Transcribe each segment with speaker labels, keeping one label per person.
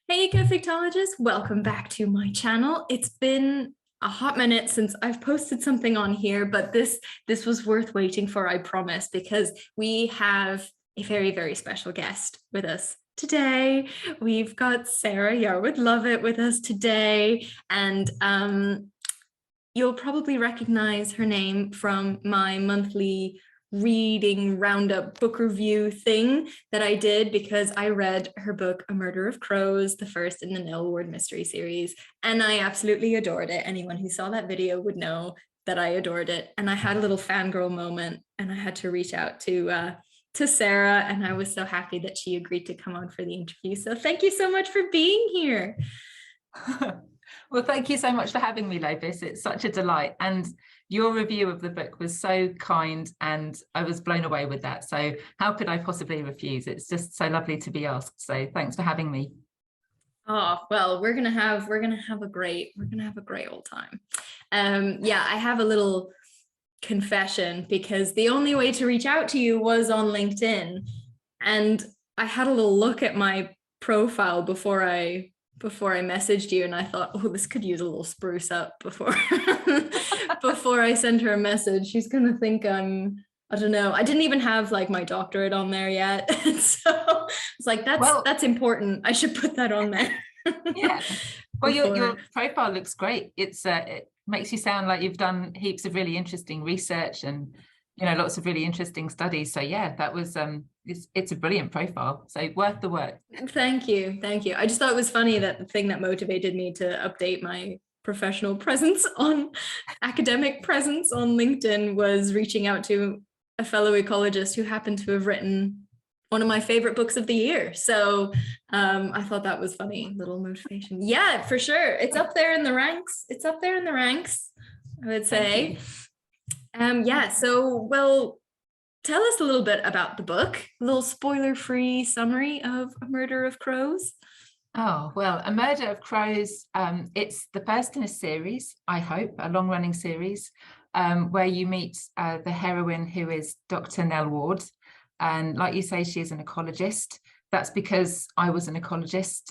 Speaker 1: Hey conflictologists, welcome back to my channel. It's been a hot minute since I've posted something on here, but this was worth waiting for, I promise, because we have a very, very special guest with us today. We've got Sarah Yarwood Lovett with us today, and you'll probably recognize her name from my monthly reading roundup book review thing that I did because I read her book A Murder of Crows, the first in the Nell Ward mystery series, and I absolutely adored it. Anyone who saw that video would know that I adored it, and I had a little fangirl moment, and I had to reach out to Sarah, and I was so happy that she agreed to come on for the interview. So thank you so much for being here.
Speaker 2: Well, thank you so much for having me, Lovis. It's such a delight. And your review of the book was so kind and I was blown away with that. So how could I possibly refuse? It's just so lovely to be asked. So thanks for having me.
Speaker 1: Oh, well, we're gonna have a great old time. Yeah, I have a little confession because the only way to reach out to you was on LinkedIn. And I had a little look at my profile before I messaged you, and I thought, oh, this could use a little spruce up before before I send her a message. She's gonna think I don't know. I didn't even have like my doctorate on there yet. So it's like, that's important. I should put that on there.
Speaker 2: Yeah. Well, your profile looks great. It makes you sound like you've done heaps of really interesting research and lots of really interesting studies. So yeah, that was it's a brilliant profile. So worth the work.
Speaker 1: Thank you. I just thought it was funny that the thing that motivated me to update my professional presence on academic presence on LinkedIn was reaching out to a fellow ecologist who happened to have written one of my favorite books of the year. So I thought that was funny, little motivation. Yeah, for sure. It's up there in the ranks. I would say. Yeah, so, well, tell us a little bit about the book, a little spoiler-free summary of A Murder of Crows.
Speaker 2: Oh, well, A Murder of Crows, it's the first in a series, I hope, a long-running series, where you meet the heroine, who is Dr. Nell Ward. And like you say, she is an ecologist. That's because I was an ecologist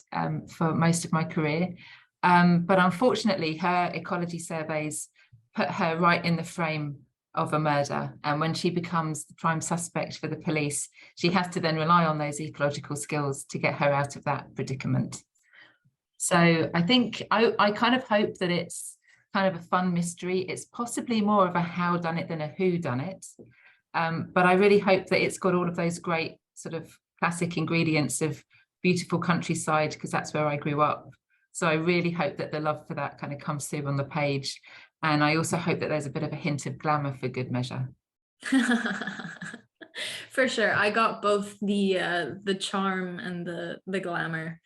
Speaker 2: for most of my career. But unfortunately, her ecology surveys put her right in the frame of a murder, and when she becomes the prime suspect for the police, she has to then rely on those ecological skills to get her out of that predicament. So I think I kind of hope that it's kind of a fun mystery. It's possibly more of a how done it than a who done it, but I really hope that it's got all of those great sort of classic ingredients of beautiful countryside, because that's where I grew up. So I really hope that the love for that kind of comes through on the page. And I also hope that there's a bit of a hint of glamour for good measure.
Speaker 1: For sure. I got both the charm and the glamour.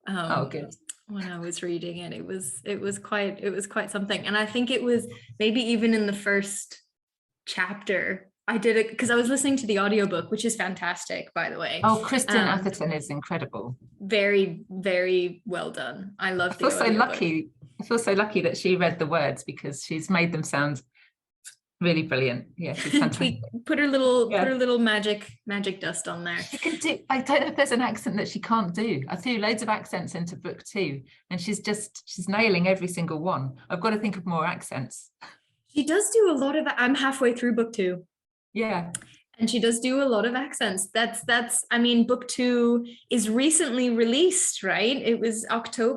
Speaker 2: Oh, good.
Speaker 1: When I was reading it, it was quite something. And I think it was maybe even in the first chapter, I did it because I was listening to the audiobook, which is fantastic, by the way.
Speaker 2: Oh, Kristen Atherton is incredible.
Speaker 1: Very, very well done. I love the audiobook.
Speaker 2: I feel so lucky that she read the words, because she's made them sound really brilliant. Yeah, she's fantastic.
Speaker 1: Put her little magic dust on there.
Speaker 2: She can do, I don't know if there's an accent that she can't do. I threw loads of accents into book 2, and she's nailing every single one. I've got to think of more accents.
Speaker 1: She does do a lot of, I'm halfway through book 2.
Speaker 2: Yeah.
Speaker 1: And she does do a lot of accents. I mean, book 2 is recently released, right? It was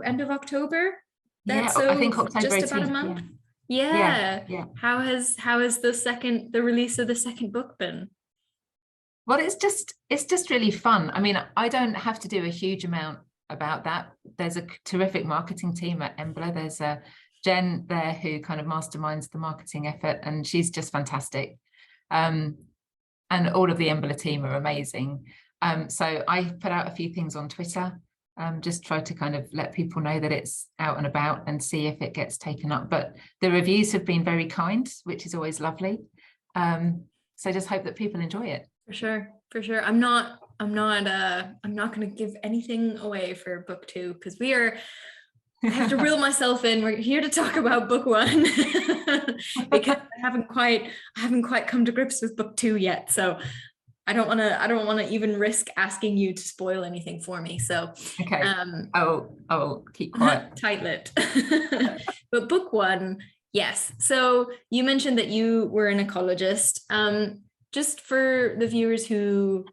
Speaker 1: end of October.
Speaker 2: That's I think October
Speaker 1: just
Speaker 2: 18th,
Speaker 1: about a month. Yeah. How has the release of the second book been?
Speaker 2: Well, it's just really fun. I mean, I don't have to do a huge amount about that. There's a terrific marketing team at Embla. There's a Jen there who kind of masterminds the marketing effort, and she's just fantastic. And all of the Embla team are amazing. So I put out a few things on Twitter. Just try to kind of let people know that it's out and about and see if it gets taken up. But the reviews have been very kind, which is always lovely. So just hope that people enjoy it.
Speaker 1: For sure. I'm not going to give anything away for book 2, because I have to reel myself in. We're here to talk about book 1 because I haven't quite come to grips with book 2 yet. So I don't want to even risk asking you to spoil anything for me. So
Speaker 2: Okay. I'll keep quiet.
Speaker 1: Tight-lipped. But book one, yes. So you mentioned that you were an ecologist. Just for the viewers who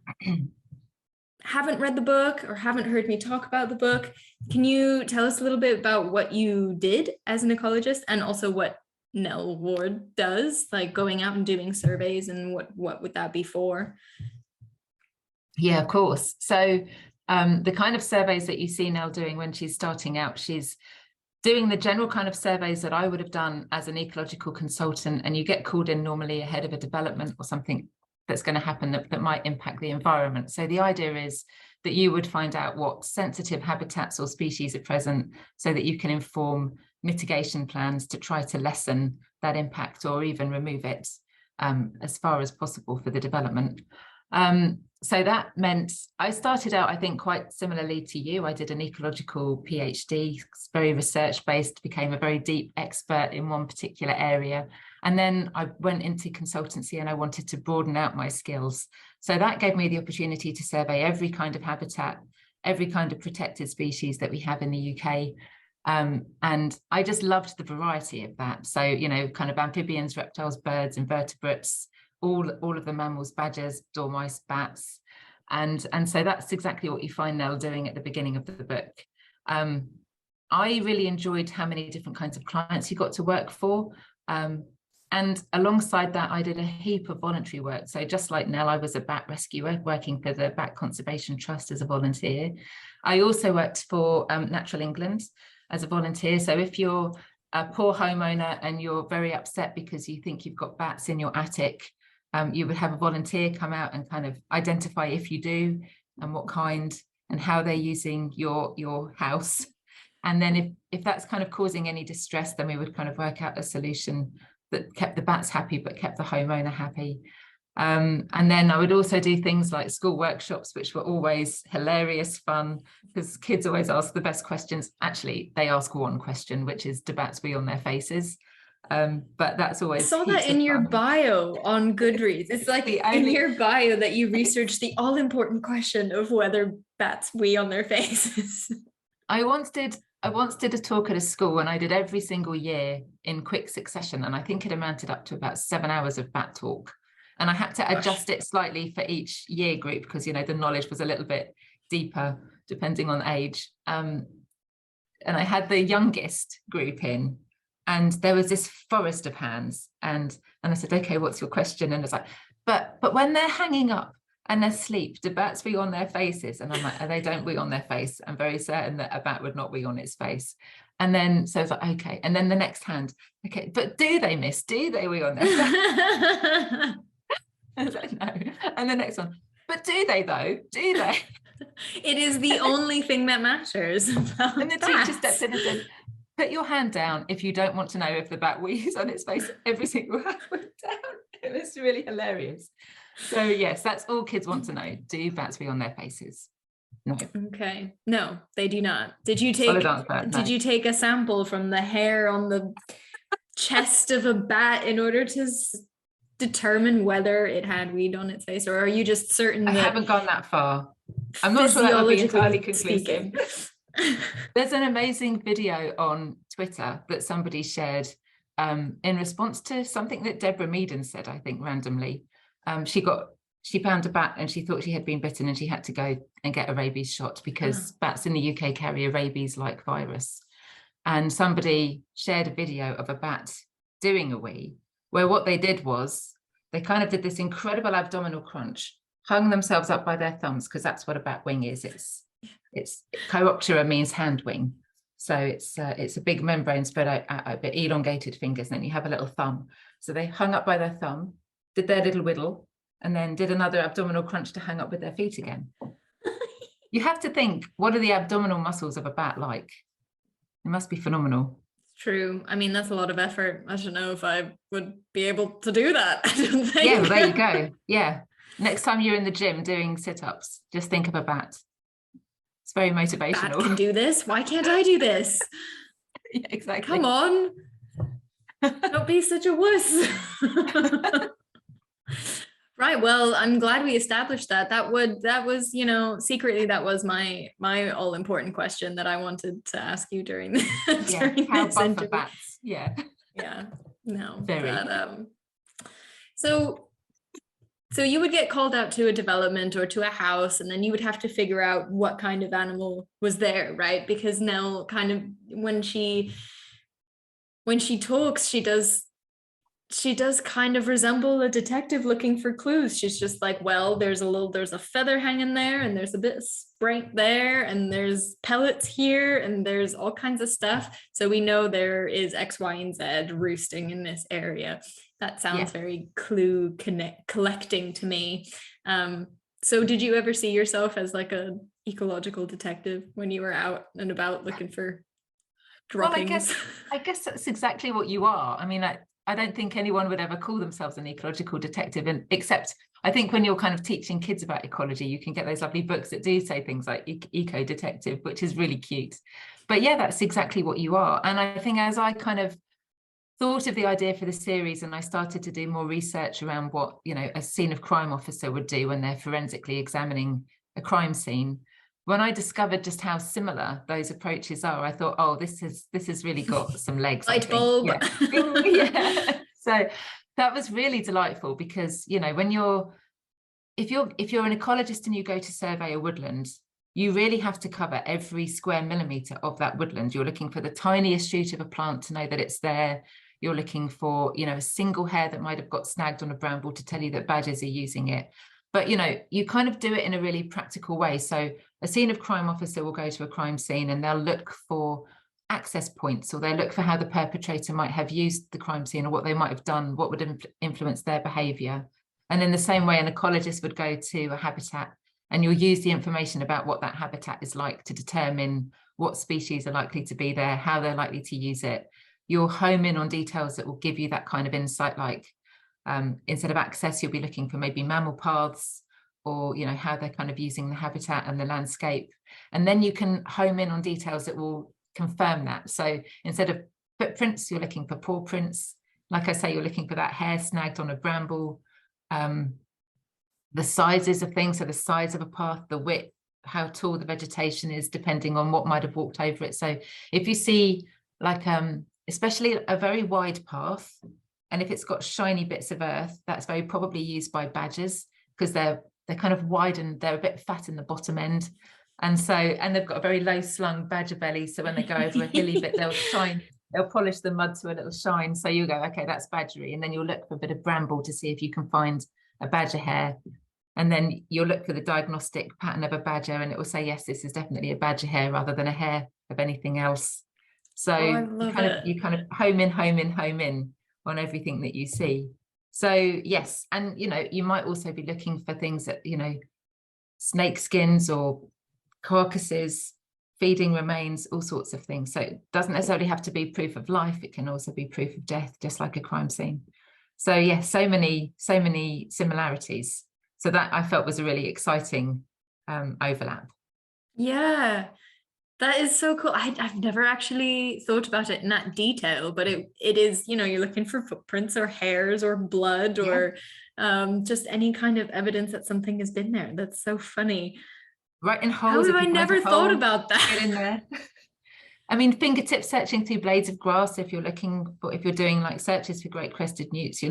Speaker 1: haven't read the book or haven't heard me talk about the book, can you tell us a little bit about what you did as an ecologist, and also what Nell Ward does, like going out and doing surveys, and what would that be for?
Speaker 2: Yeah, of course. So the kind of surveys that you see Nell doing when she's starting out, she's doing the general kind of surveys that I would have done as an ecological consultant, and you get called in normally ahead of a development or something that's going to happen that might impact the environment. So the idea is that you would find out what sensitive habitats or species are present, so that you can inform mitigation plans to try to lessen that impact or even remove it as far as possible for the development. So that meant I started out, I think, quite similarly to you. I did an ecological PhD, very research-based, became a very deep expert in one particular area. And then I went into consultancy and I wanted to broaden out my skills. So that gave me the opportunity to survey every kind of habitat, every kind of protected species that we have in the UK. And I just loved the variety of that. So, you know, kind of amphibians, reptiles, birds, invertebrates, all of the mammals, badgers, dormice, bats. And so that's exactly what you find Nell doing at the beginning of the book. I really enjoyed how many different kinds of clients you got to work for. And alongside that, I did a heap of voluntary work. So just like Nell, I was a bat rescuer working for the Bat Conservation Trust as a volunteer. I also worked for Natural England as a volunteer. So if you're a poor homeowner and you're very upset because you think you've got bats in your attic, you would have a volunteer come out and kind of identify if you do and what kind and how they're using your house. And then if that's kind of causing any distress, then we would kind of work out a solution that kept the bats happy but kept the homeowner happy. And then I would also do things like school workshops, which were always hilarious fun, because kids always ask the best questions. Actually, they ask one question, which is, do bats wee on their faces? But that's always.
Speaker 1: I saw that in your bio on Goodreads. It's like in your bio that you researched the all-important question of whether bats wee on their faces.
Speaker 2: I once did a talk at a school, and I did every single year in quick succession, and I think it amounted up to about 7 hours of bat talk. And I had to adjust it slightly for each year group because, you know, the knowledge was a little bit deeper depending on age. And I had the youngest group in, and there was this forest of hands. And I said, okay, what's your question? And it's like, but when they're hanging up and they're asleep, do bats wee on their faces? And I'm like, they don't wee on their face. I'm very certain that a bat would not wee on its face. And then, so it's like, okay. And then the next hand, okay, but do they, miss? Do they wee on their face? I was like, no. And the next one, but do they though? Do they?
Speaker 1: It is the only thing that matters.
Speaker 2: And the teacher stepped in and said, put your hand down if you don't want to know if the bat wees on its face. Every single hand went down. It was really hilarious. So yes, that's all kids want to know. Do bats wee on their faces? No.
Speaker 1: Okay. No, they do not. Did you take a sample from the hair on the chest of a bat in order to determine whether it had weed on its face, or are you just certain?
Speaker 2: I haven't gone that far. I'm not sure that would be entirely conclusive. There's an amazing video on Twitter that somebody shared in response to something that Deborah Meaden said, I think, randomly. She found a bat and she thought she had been bitten, and she had to go and get a rabies shot because bats in the UK carry a rabies-like virus. And somebody shared a video of a bat doing a wee, where what they did was they kind of did this incredible abdominal crunch, hung themselves up by their thumbs, because that's what a bat wing is. It's Chiroptera means hand wing. So it's a big membrane spread out a bit elongated fingers, and then you have a little thumb. So they hung up by their thumb, did their little whittle, and then did another abdominal crunch to hang up with their feet again. You have to think, what are the abdominal muscles of a bat like? It must be phenomenal.
Speaker 1: True. I mean, that's a lot of effort. I don't know if I would be able to do that. I don't think.
Speaker 2: Yeah, well, there you go. Yeah. Next time you're in the gym doing sit-ups, just think of a bat. It's very motivational.
Speaker 1: Bat can do this. Why can't I do this?
Speaker 2: Yeah, exactly.
Speaker 1: Come on. Don't be such a wuss. Right. Well, I'm glad we established that. That was, secretly that was my all important question that I wanted to ask you during
Speaker 2: Yeah,
Speaker 1: during
Speaker 2: how
Speaker 1: this
Speaker 2: buff are
Speaker 1: interview.
Speaker 2: bats? Yeah,
Speaker 1: Yeah. No,
Speaker 2: very.
Speaker 1: so so you would get called out to a development or to a house, and then you would have to figure out what kind of animal was there, right? Because Nell kind of when she talks, she does kind of resemble a detective looking for clues. She's just like, well, there's a feather hanging there, and there's a bit of sprite there, and there's pellets here, and there's all kinds of stuff. So we know there is X, Y, and Z roosting in this area. That sounds very clue collecting to me. So did you ever see yourself as like a ecological detective when you were out and about looking for droppings?
Speaker 2: Well, I guess that's exactly what you are. I mean, I don't think anyone would ever call themselves an ecological detective, and except I think when you're kind of teaching kids about ecology, you can get those lovely books that do say things like eco detective, which is really cute. But yeah, that's exactly what you are. And I think as I kind of thought of the idea for the series, and I started to do more research around what, a scene of crime officer would do when they're forensically examining a crime scene, when I discovered just how similar those approaches are, I thought, oh, this has really got some legs.
Speaker 1: Light bulb.
Speaker 2: Yeah. Yeah. So that was really delightful because, if you're an ecologist and you go to survey a woodland, you really have to cover every square millimeter of that woodland. You're looking for the tiniest shoot of a plant to know that it's there. You're looking for, a single hair that might have got snagged on a bramble to tell you that badgers are using it. But, you kind of do it in a really practical way. So a scene of crime officer will go to a crime scene and they'll look for access points, or they'll look for how the perpetrator might have used the crime scene or what they might have done, what would influence their behavior. And in the same way, an ecologist would go to a habitat and you'll use the information about what that habitat is like to determine what species are likely to be there, how they're likely to use it. You'll home in on details that will give you that kind of insight, like instead of access, you'll be looking for maybe mammal paths, or how they're kind of using the habitat and the landscape. And then you can home in on details that will confirm that. So instead of footprints, you're looking for paw prints. Like I say, you're looking for that hair snagged on a bramble. The sizes of things, so the size of a path, the width, how tall the vegetation is, depending on what might have walked over it. So if you see like especially a very wide path, and if it's got shiny bits of earth, that's very probably used by badgers, because they're kind of wide and they're a bit fat in the bottom end. And they've got a very low slung badger belly. So when they go over a hilly bit, they'll polish the mud to a little shine. So you go, okay, that's badgery. And then you'll look for a bit of bramble to see if you can find a badger hair. And then you'll look for the diagnostic pattern of a badger, and it will say, yes, this is definitely a badger hair rather than a hair of anything else. So you kind of home in on everything that you see. So yes, and you might also be looking for things that, snake skins or carcasses, feeding remains, all sorts of things. So it doesn't necessarily have to be proof of life. It can also be proof of death, just like a crime scene. So yes, so many similarities. So that I felt was a really exciting overlap.
Speaker 1: Yeah, that is so cool. I've never actually thought about it in that detail, but it is, you're looking for footprints or hairs or blood or just any kind of evidence that something has been there. That's so funny.
Speaker 2: Right in holes.
Speaker 1: How have I never thought about that?
Speaker 2: Get in there. I mean, fingertip searching through blades of grass, if you're doing like searches for great crested newts,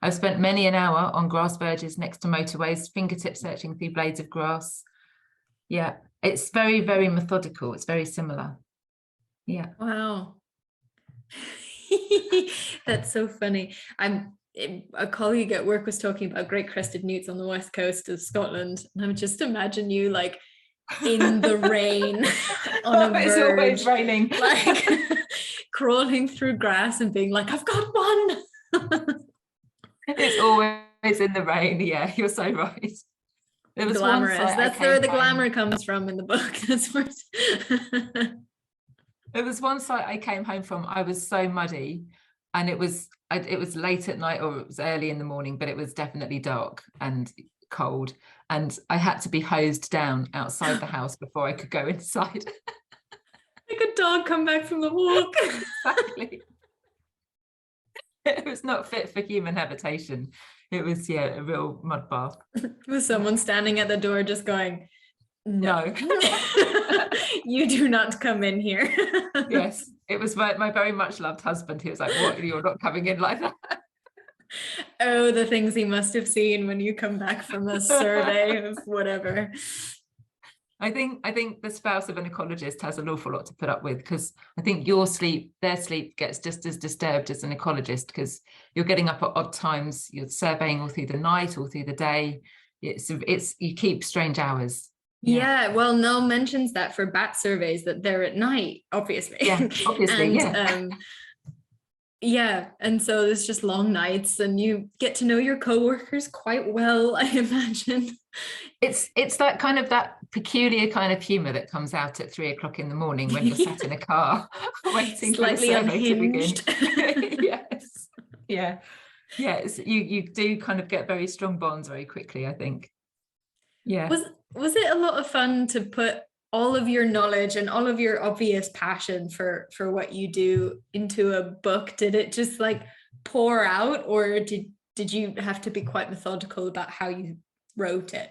Speaker 2: I've spent many an hour on grass verges next to motorways, fingertip searching through blades of grass. Yeah, it's very, very methodical. It's very similar. Yeah.
Speaker 1: Wow. That's so funny. A colleague at work was talking about great crested newts on the west coast of Scotland, and I just imagine you like in the rain on a verge,
Speaker 2: it's always raining,
Speaker 1: like crawling through grass and being like, I've got one.
Speaker 2: It's always in the rain. Yeah, you're so right. There was
Speaker 1: glamorous. That's where the glamour comes from in the book. That's where
Speaker 2: there was one site I came home from. I was so muddy, and it was late at night or it was early in the morning, but it was definitely dark and cold, and I had to be hosed down outside the house before I could go inside.
Speaker 1: Like a dog come back from the walk.
Speaker 2: Exactly. It was not fit for human habitation. It was, yeah, a real mud bath.
Speaker 1: Was someone standing at the door just going, no,
Speaker 2: No.
Speaker 1: you do not come in here.
Speaker 2: Yes, it was my very much loved husband. He was like, what, you're not coming in like that?
Speaker 1: Oh, the things he must have seen when you come back from a survey of whatever.
Speaker 2: I think the spouse of an ecologist has an awful lot to put up with, because I think their sleep gets just as disturbed as an ecologist, because you're getting up at odd times, you're surveying all through the night, all through the day. It's you keep strange hours.
Speaker 1: Yeah, well, Nell mentions that for bat surveys that they're at night, obviously.
Speaker 2: Yeah, obviously,
Speaker 1: and, yeah, and so it's just long nights, and you get to know your coworkers quite well, I imagine.
Speaker 2: It's that kind of that peculiar kind of humor that comes out at 3 o'clock in the morning when you're sat in a car waiting
Speaker 1: Slightly
Speaker 2: for the survey
Speaker 1: unhinged.
Speaker 2: to begin. Yes, yeah, yes. You do kind of get very strong bonds very quickly, I think. Yeah.
Speaker 1: Was it a lot of fun to put all of your knowledge and all of your obvious passion for what you do into a book? Did it just like pour out, or did you have to be quite methodical about how you wrote it?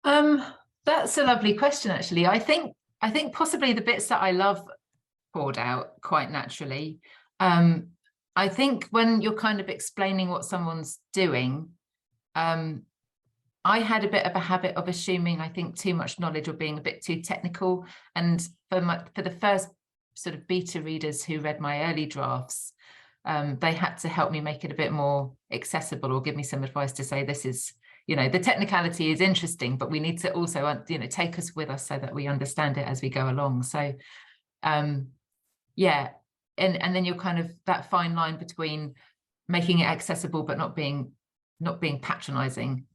Speaker 2: That's a lovely question, actually. I think possibly the bits that I love poured out quite naturally. I think when you're kind of explaining what someone's doing, I had a bit of a habit of assuming, I think, too much knowledge or being a bit too technical. And for the first sort of beta readers who read my early drafts, they had to help me make it a bit more accessible, or give me some advice to say, this is, the technicality is interesting, but we need to also, take us with us so that we understand it as we go along. So, yeah. And then you're kind of that fine line between making it accessible, but not being patronizing,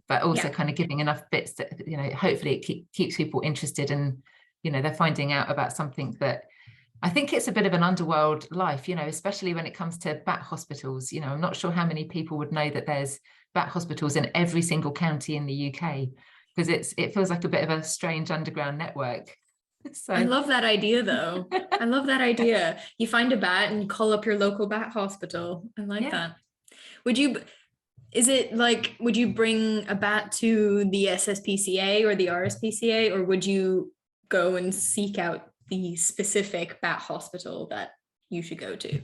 Speaker 2: but also kind of giving enough bits that, hopefully it keeps people interested, and, they're finding out about something that I think it's a bit of an underworld life, especially when it comes to bat hospitals. I'm not sure how many people would know that there's bat hospitals in every single county in the UK, because it feels like a bit of a strange underground network. So
Speaker 1: I love that idea, though. I love that idea. You find a bat and call up your local bat hospital. I like that. Would you bring a bat to the SSPCA or the RSPCA, or would you go and seek out the specific bat hospital that you should go to?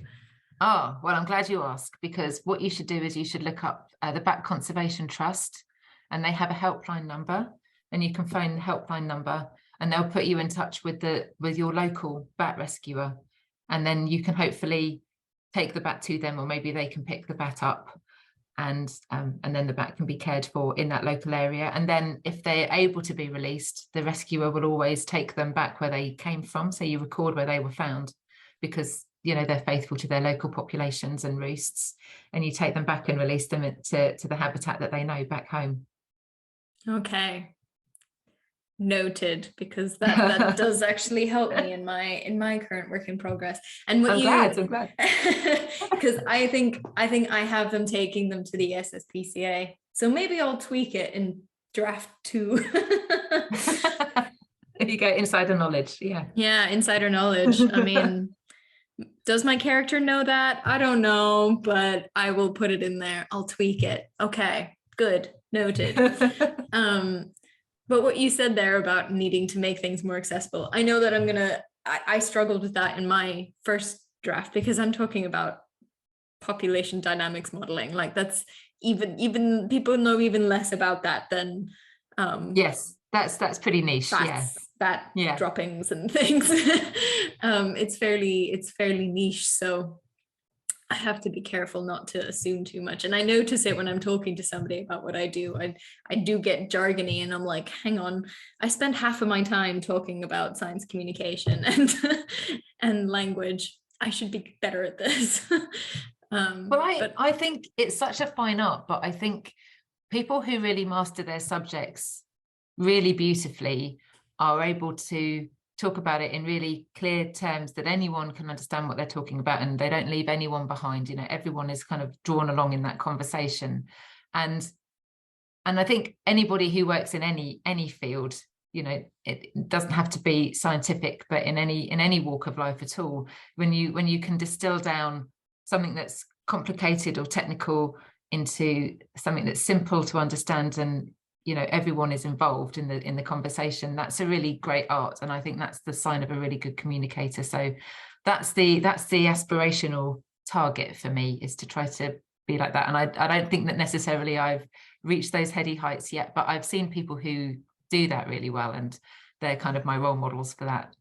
Speaker 2: Oh, well, I'm glad you asked, because what you should do is you should look up the Bat Conservation Trust, and they have a helpline number, and you can phone the helpline number, and they'll put you in touch with your local bat rescuer, and then you can hopefully take the bat to them, or maybe they can pick the bat up, and then the bat can be cared for in that local area. And then if they're able to be released, the rescuer will always take them back where they came from. So you record where they were found, because they're faithful to their local populations and roosts, and you take them back and release them to the habitat that they know back home.
Speaker 1: Okay. Noted, because that does actually help me in my current work in progress. And what I'm glad. Because I think I have them taking them to the SSPCA, so maybe I'll tweak it in draft 2.
Speaker 2: You go insider knowledge. Yeah,
Speaker 1: insider knowledge. I mean, does my character know that? I don't know, but I will put it in there. I'll tweak it. Okay, good, noted. But what you said there about needing to make things more accessible, I know that I struggled with that in my first draft, because I'm talking about population dynamics modeling. Like, that's even people know even less about that than
Speaker 2: yes, that's pretty niche.
Speaker 1: Bat droppings and things. It's fairly niche, so I have to be careful not to assume too much. And I notice it when I'm talking to somebody about what I do. I do get jargony, and I'm like, hang on, I spend half of my time talking about science communication and language. I should be better at this.
Speaker 2: I think it's such a fine art, but I think people who really master their subjects really beautifully are able to talk about it in really clear terms that anyone can understand what they're talking about, and they don't leave anyone behind. Everyone is kind of drawn along in that conversation, and I think anybody who works in any field, it doesn't have to be scientific, but in any walk of life at all, when you can distill down something that's complicated or technical into something that's simple to understand, and everyone is involved in the conversation, that's a really great art. And I think that's the sign of a really good communicator. So that's the aspirational target for me, is to try to be like that. And I don't think that necessarily I've reached those heady heights yet, but I've seen people who do that really well, and they're kind of my role models for that.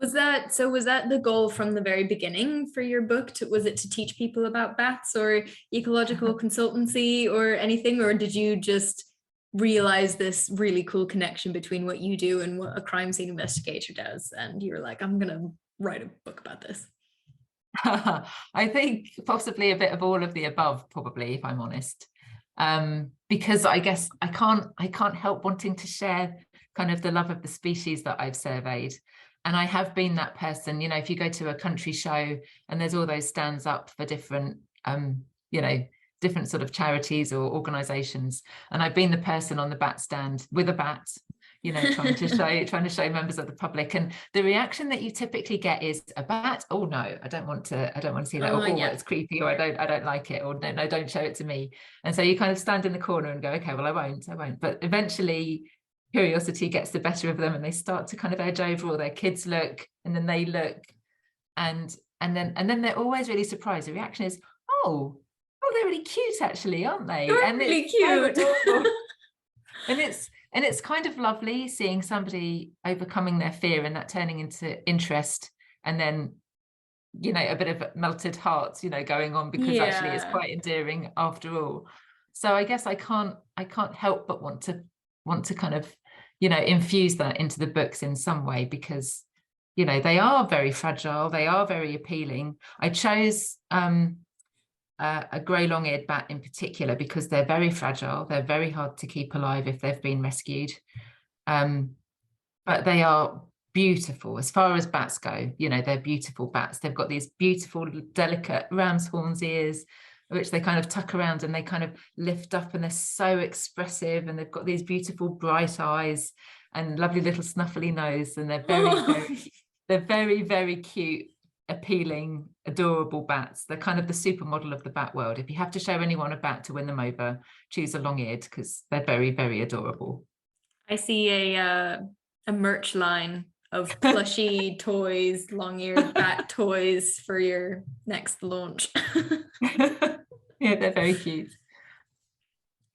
Speaker 1: Was that the goal from the very beginning for your book? Was it to teach people about bats or ecological consultancy or anything, or did you just realize this really cool connection between what you do and what a crime scene investigator does, and you were like, I'm gonna write a book about this?
Speaker 2: I think possibly a bit of all of the above, probably, if I'm honest, because I guess I can't help wanting to share kind of the love of the species that I've surveyed. And I have been that person, if you go to a country show and there's all those stands up for different, different sort of charities or organizations. And I've been the person on the bat stand with a bat, trying to show members of the public. And the reaction that you typically get is a bat. Oh no, I don't want to see that. Oh, yeah, it's creepy, or I don't like it, or no, don't show it to me. And so you kind of stand in the corner and go, okay, well, I won't. But eventually curiosity gets the better of them, and they start to kind of edge over, or their kids look, and then they look, and then they're always really surprised. The reaction is, oh, they're really cute, actually, aren't they?
Speaker 1: They're really cute.
Speaker 2: And it's kind of lovely seeing somebody overcoming their fear and that turning into interest, and then a bit of melted hearts going on, because actually it's quite endearing after all. So I guess I can't help but want to kind of infuse that into the books in some way, because they are very fragile, they are very appealing. I chose a grey long-eared bat in particular because they're very fragile, they're very hard to keep alive if they've been rescued, but they are beautiful as far as bats go. They're beautiful bats. They've got these beautiful delicate ram's horns ears, which they kind of tuck around and they kind of lift up, and they're so expressive, and they've got these beautiful bright eyes and lovely little snuffly nose, and they're very, very cute, appealing, adorable bats. They're kind of the supermodel of the bat world. If you have to show anyone a bat to win them over, choose a long-eared, because they're very, very adorable.
Speaker 1: I see a merch line of plushy toys, long-eared bat toys for your next launch.
Speaker 2: Yeah, they're very cute.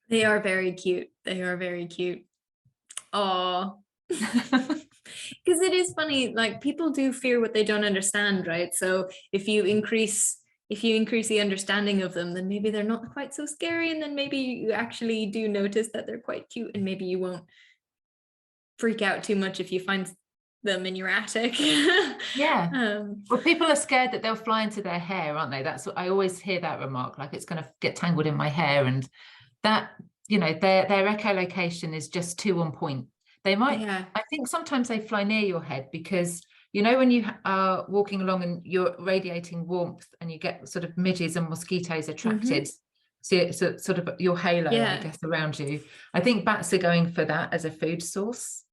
Speaker 1: They are very cute. They are very cute. Oh, because it is funny, like, people do fear what they don't understand, right? So if you increase the understanding of them, then maybe they're not quite so scary, and then maybe you actually do notice that they're quite cute, and maybe you won't freak out too much if you find them in your attic.
Speaker 2: Yeah. Well, people are scared that they'll fly into their hair, aren't they? That's what I always hear, that remark, like, it's going to get tangled in my hair, and that their echolocation is just too on point. They might, I think sometimes they fly near your head, because when you are walking along and you're radiating warmth and you get sort of midges and mosquitoes attracted, so sort of your halo, I guess, around you. I think bats are going for that as a food source,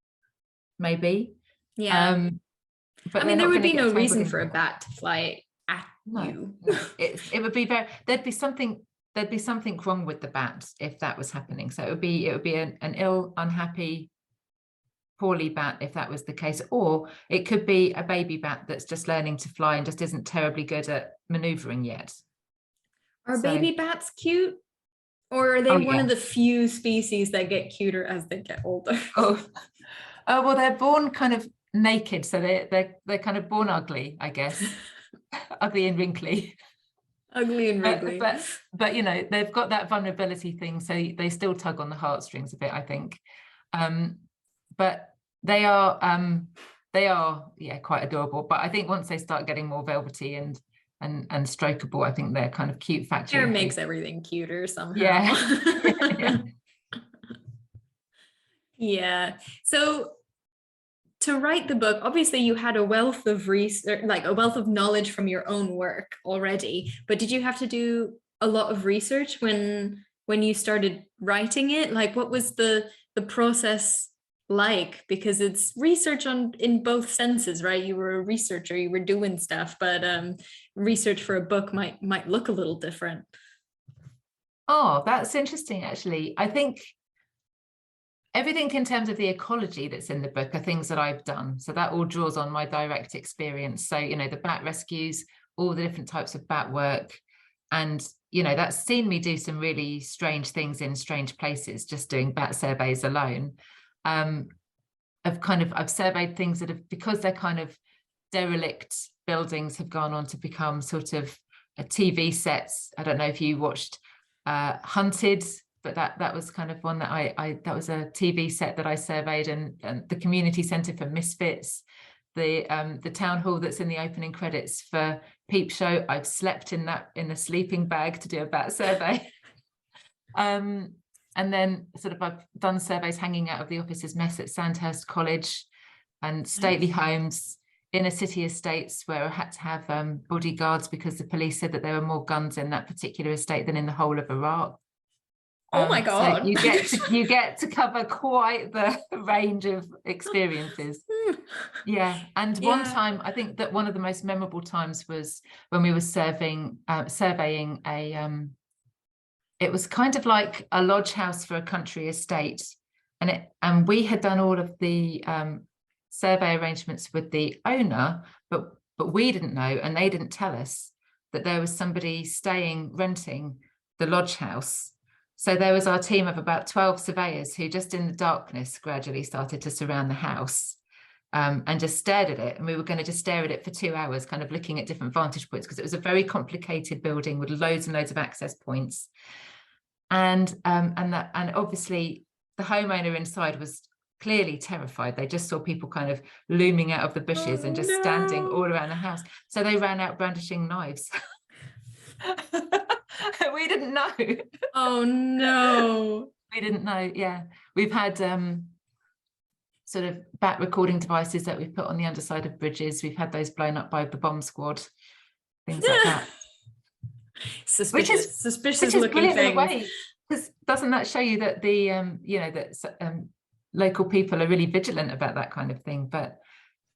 Speaker 2: maybe.
Speaker 1: But I mean, there would be no reason for a bat to fly at you.
Speaker 2: It would be there'd be something wrong with the bat if that was happening. So it would be an ill, unhappy, poorly bat if that was the case. Or it could be a baby bat that's just learning to fly and just isn't terribly good at maneuvering yet.
Speaker 1: Are baby bats cute? Or are they one of the few species that get cuter as they get older?
Speaker 2: Well, they're born kind of naked, so they're kind of born ugly, I guess. Ugly and wrinkly.
Speaker 1: Ugly and wrinkly.
Speaker 2: But they've got that vulnerability thing, so they still tug on the heartstrings a bit, I think. But they are quite adorable. But I think once they start getting more velvety and strokeable, I think they're kind of cute factory.
Speaker 1: Hair makes everything cuter somehow.
Speaker 2: Yeah.
Speaker 1: Yeah. So to write the book, obviously you had a wealth of research, like a wealth of knowledge from your own work already, but did you have to do a lot of research when you started writing it? Like, what was the process like, because it's research on in both senses, right? You were a researcher, you were doing stuff, but research for a book might look a little different.
Speaker 2: Oh, that's interesting, actually. I think everything in terms of the ecology that's in the book are things that I've done. So that all draws on my direct experience. So, you know, the bat rescues, all the different types of bat work. And, you know, that's seen me do some really strange things in strange places, just doing bat surveys alone. I've surveyed things that have, because they're kind of derelict buildings, have gone on to become sort of a TV sets. I don't know if you watched Hunted, but that was kind of one that I that was a TV set that I surveyed, and the community centre for Misfits, the town hall that's in the opening credits for Peep Show. I've slept in the sleeping bag to do a bat survey. And then sort of I've done surveys hanging out of the officers' mess at Sandhurst College, and stately homes, inner city estates where I had to have bodyguards because the police said that there were more guns in that particular estate than in the whole of Iraq.
Speaker 1: Oh my God.
Speaker 2: So you get to cover quite the range of experiences. Yeah. And one time, I think that one of the most memorable times was when we were surveying it was kind of like a lodge house for a country estate, and we had done all of the survey arrangements with the owner, but we didn't know, and they didn't tell us that there was somebody renting the lodge house. So there was our team of about 12 surveyors who just in the darkness gradually started to surround the house, and just stared at it. And we were going to just stare at it for 2 hours, kind of looking at different vantage points, because it was a very complicated building with loads and loads of access points. And obviously the homeowner inside was clearly terrified. They just saw people kind of looming out of the bushes and just standing all around the house. So they ran out brandishing knives. We didn't know.
Speaker 1: Oh no.
Speaker 2: We didn't know. Yeah, we've had sort of bat recording devices that we've put on the underside of bridges. We've had those blown up by the bomb squad, things like that.
Speaker 1: Suspicious looking things.
Speaker 2: Because doesn't that show you that the local people are really vigilant about that kind of thing, but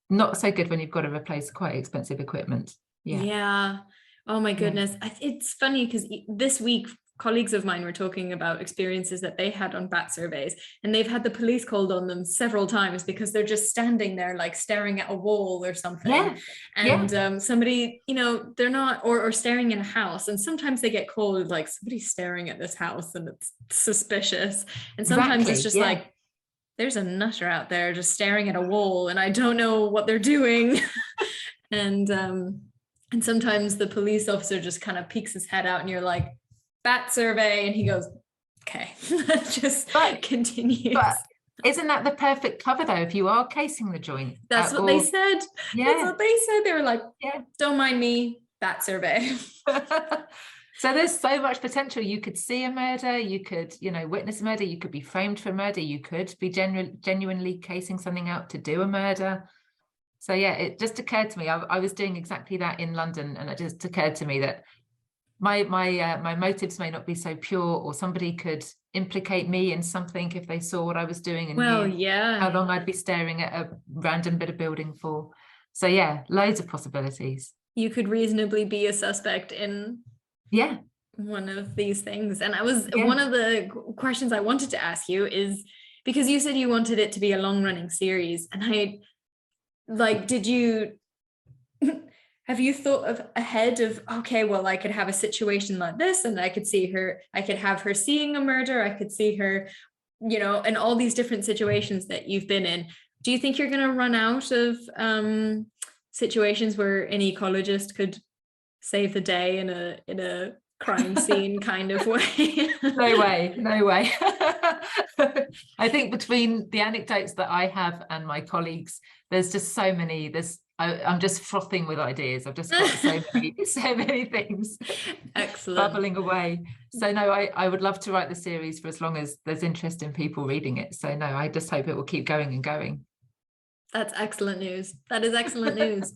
Speaker 2: not so good when you've got to replace quite expensive equipment.
Speaker 1: Yeah. Oh my goodness. It's funny because this week colleagues of mine were talking about experiences that they had on bat surveys, and they've had the police called on them several times because they're just standing there like staring at a wall or something. Somebody, they're not, or staring in a house, and sometimes they get called like somebody's staring at this house and it's suspicious, and sometimes it's just like there's a nutter out there just staring at a wall and I don't know what they're doing. And sometimes the police officer just kind of peeks his head out and you're like, bat survey, and he goes, okay. Just continues. But
Speaker 2: isn't that the perfect cover though, if you are casing the joint?
Speaker 1: That's what they said. That's what they said. They were like, don't mind me, bat survey.
Speaker 2: So there's so much potential. You could see a murder, you could, witness a murder, you could be framed for a murder, you could be genuinely casing something out to do a murder. So yeah, it just occurred to me, I was doing exactly that in London, and it just occurred to me that my motives may not be so pure, or somebody could implicate me in something if they saw what I was doing and knew how long I'd be staring at a random bit of building for. So yeah, loads of possibilities.
Speaker 1: You could reasonably be a suspect in one of these things. And one of the questions I wanted to ask you is, because you said you wanted it to be a long-running series, and have you thought of ahead of, okay, well, I could have a situation like this, and I could have her seeing a murder, I could see her, in all these different situations that you've been in. Do you think you're going to run out of situations where an ecologist could save the day in a crime scene kind of way?
Speaker 2: No way. I think between the anecdotes that I have and my colleagues, there's just so many. I'm just frothing with ideas. I've just got so many things bubbling away. So no, I would love to write the series for as long as there's interest in people reading it. So no, I just hope it will keep going and going.
Speaker 1: That's excellent news. That is excellent news,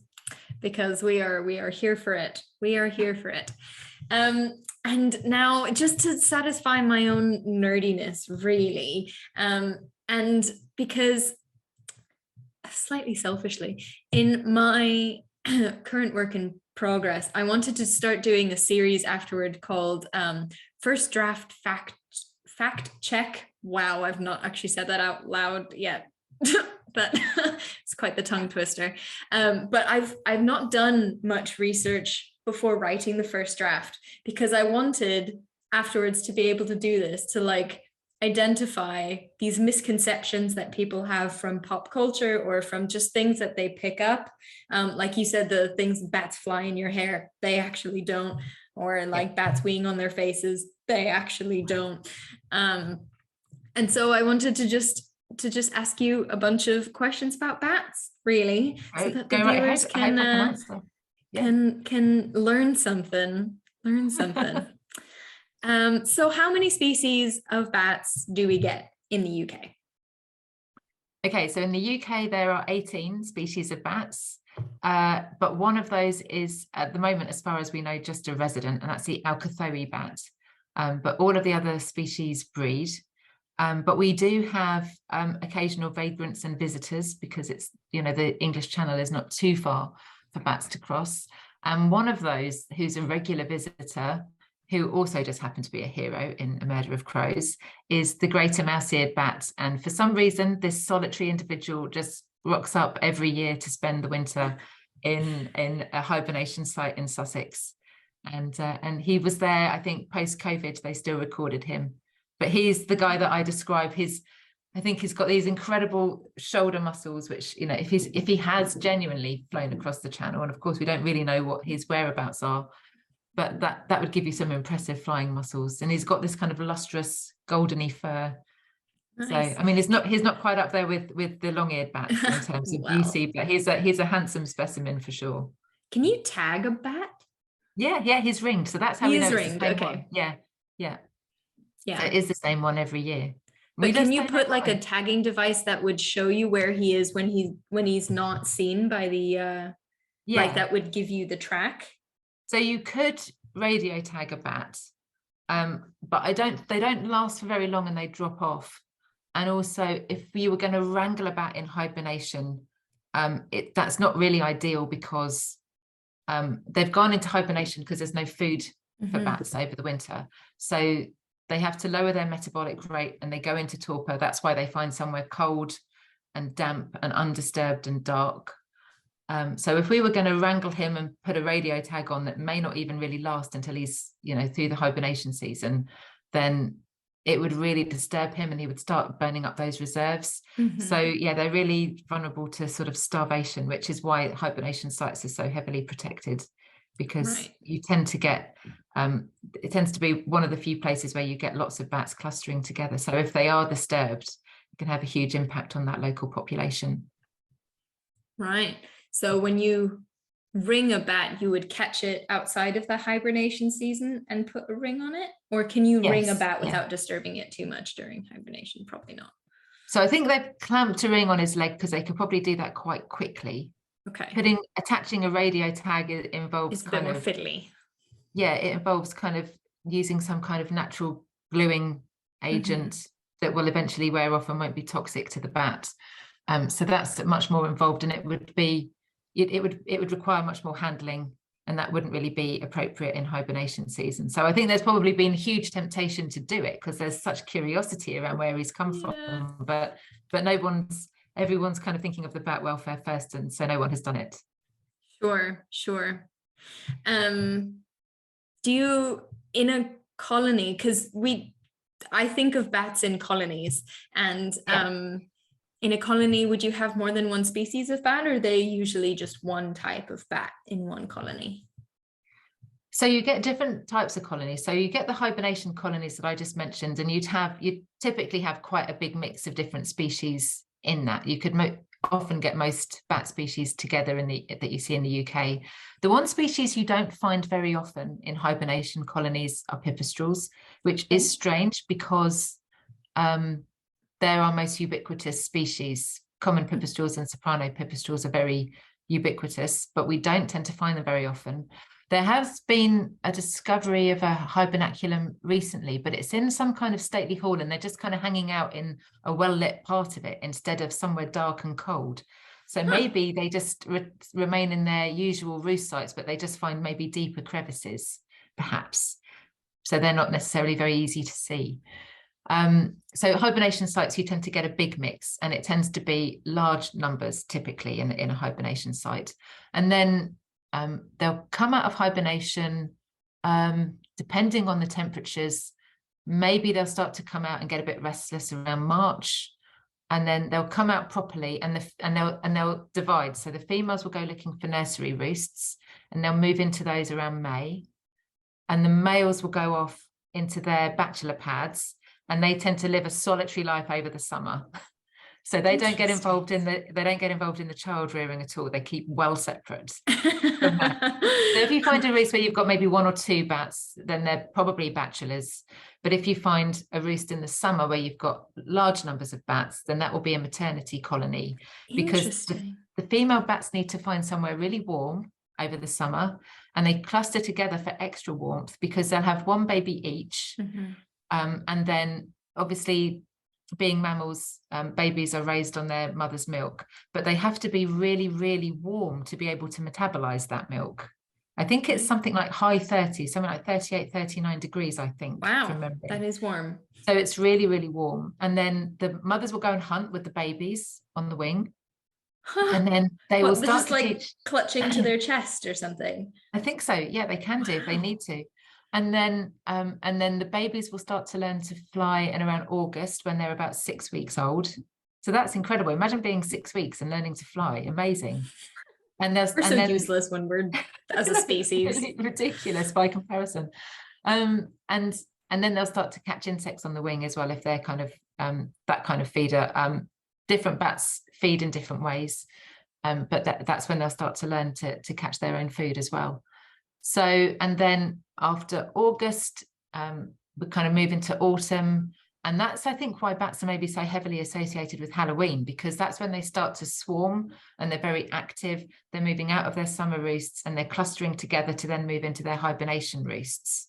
Speaker 1: because we are here for it. We are here for it. And now, just to satisfy my own nerdiness, really, and because slightly selfishly, in my current work in progress, I wanted to start doing a series afterward called First Draft Fact Check. Wow, I've not actually said that out loud yet. But it's quite the tongue twister. But I've not done much research before writing the first draft, because I wanted afterwards to be able to do this, to like identify these misconceptions that people have from pop culture or from just things that they pick up. Like you said, the things bats fly in your hair, they actually don't. Or like bats weeing on their faces, they actually don't. And so I wanted to just ask you a bunch of questions about bats, really, so that the viewers can learn something. So how many species of bats do we get in the UK?
Speaker 2: Okay, so in the UK there are 18 species of bats, but one of those is at the moment, as far as we know, just a resident, and that's the Alcathoe bat. But all of the other species breed. But we do have occasional vagrants and visitors, because it's, the English Channel is not too far for bats to cross. And one of those who's a regular visitor, who also just happened to be a hero in A Murder of Crows, is the greater mouse-eared bat. And for some reason, this solitary individual just rocks up every year to spend the winter in a hibernation site in Sussex. And he was there, I think, post-COVID, they still recorded him. But he's the guy that I describe. I think he's got these incredible shoulder muscles, which, if he has genuinely flown across the channel, and of course we don't really know what his whereabouts are, but that would give you some impressive flying muscles. And he's got this kind of lustrous goldeny fur. Nice. So I mean, he's not quite up there with the long-eared bats in terms of wow. beauty, but he's a handsome specimen for sure.
Speaker 1: Can you tag a bat?
Speaker 2: Yeah, he's ringed. So that's how we know it's
Speaker 1: ringed.
Speaker 2: The same
Speaker 1: okay.
Speaker 2: One. Yeah. So it is the same one every year.
Speaker 1: But can you put like a tagging device that would show you where he is when he's not seen by the like that would give you the track?
Speaker 2: So you could radio tag a bat, but they don't last for very long and they drop off. And also, if you were going to wrangle a bat in hibernation, that's not really ideal, because they've gone into hibernation because there's no food for bats over the winter. So they have to lower their metabolic rate and they go into torpor. That's why they find somewhere cold and damp and undisturbed and dark. So if we were going to wrangle him and put a radio tag on that may not even really last until he's, through the hibernation season, then it would really disturb him and he would start burning up those reserves. So they're really vulnerable to sort of starvation, which is why hibernation sites are so heavily protected, because you tend to get, it tends to be one of the few places where you get lots of bats clustering together. So if they are disturbed, it can have a huge impact on that local population.
Speaker 1: Right. So when you ring a bat, you would catch it outside of the hibernation season and put a ring on it? Or can you ring a bat without disturbing it too much during hibernation? Probably not.
Speaker 2: So I think they've clamped a ring on his leg because they could probably do that quite quickly.
Speaker 1: Okay.
Speaker 2: Attaching a radio tag involves
Speaker 1: it's a bit more fiddly.
Speaker 2: Yeah, it involves kind of using some kind of natural gluing agent that will eventually wear off and won't be toxic to the bat. So that's much more involved, and it would require much more handling, and that wouldn't really be appropriate in hibernation season. So I think there's probably been huge temptation to do it because there's such curiosity around where he's come from, but everyone's kind of thinking of the bat welfare first, and so no one has done it.
Speaker 1: Sure. Do you, in a colony, because I think of bats in colonies, and in a colony, would you have more than one species of bat, or are they usually just one type of bat in one colony?
Speaker 2: So you get different types of colonies. So you get the hibernation colonies that I just mentioned, and you'd typically have quite a big mix of different species in that. You could often get most bat species together that you see in the UK. The one species you don't find very often in hibernation colonies are pipistrelles, which is strange because they're our most ubiquitous species. Common pipistrelles and soprano pipistrelles are very ubiquitous, but we don't tend to find them very often. There has been a discovery of a hibernaculum recently, but it's in some kind of stately hall, and they're just kind of hanging out in a well-lit part of it instead of somewhere dark and cold. So maybe they just remain in their usual roost sites, but they just find maybe deeper crevices, perhaps. So they're not necessarily very easy to see. So hibernation sites, you tend to get a big mix, and it tends to be large numbers typically in a hibernation site. And then they'll come out of hibernation, depending on the temperatures. Maybe they'll start to come out and get a bit restless around March, and then they'll come out properly, and they'll divide. So the females will go looking for nursery roosts, and they'll move into those around May, and the males will go off into their bachelor pads, and they tend to live a solitary life over the summer. So they don't get involved in the child rearing at all. They keep well separate from that. So if you find a roost where you've got maybe 1 or 2 bats, then they're probably bachelors. But if you find a roost in the summer where you've got large numbers of bats, then that will be a maternity colony, because the female bats need to find somewhere really warm over the summer, and they cluster together for extra warmth because they'll have 1 baby each. And then obviously, being mammals, babies are raised on their mother's milk, but they have to be really, really warm to be able to metabolize that milk. I think it's something like high 30s, something like 38, 39 degrees, I think.
Speaker 1: Wow, that is warm.
Speaker 2: So it's really, really warm. And then the mothers will go and hunt with the babies on the wing. And then they will start to teach,
Speaker 1: clutching to their chest or something.
Speaker 2: I think so. Yeah, they can do if they need to. And then the babies will start to learn to fly in around August, when they're about 6 weeks old. So that's incredible. Imagine being 6 weeks and learning to fly. Amazing. And we're
Speaker 1: so useless when we're as a species.
Speaker 2: Ridiculous by comparison. And then they'll start to catch insects on the wing as well, if they're kind of that kind of feeder. Different bats feed in different ways, but that's when they'll start to learn to catch their own food as well. So, and then after August, we kind of move into autumn. And that's, I think, why bats are maybe so heavily associated with Halloween, because that's when they start to swarm and they're very active. They're moving out of their summer roosts and they're clustering together to then move into their hibernation roosts.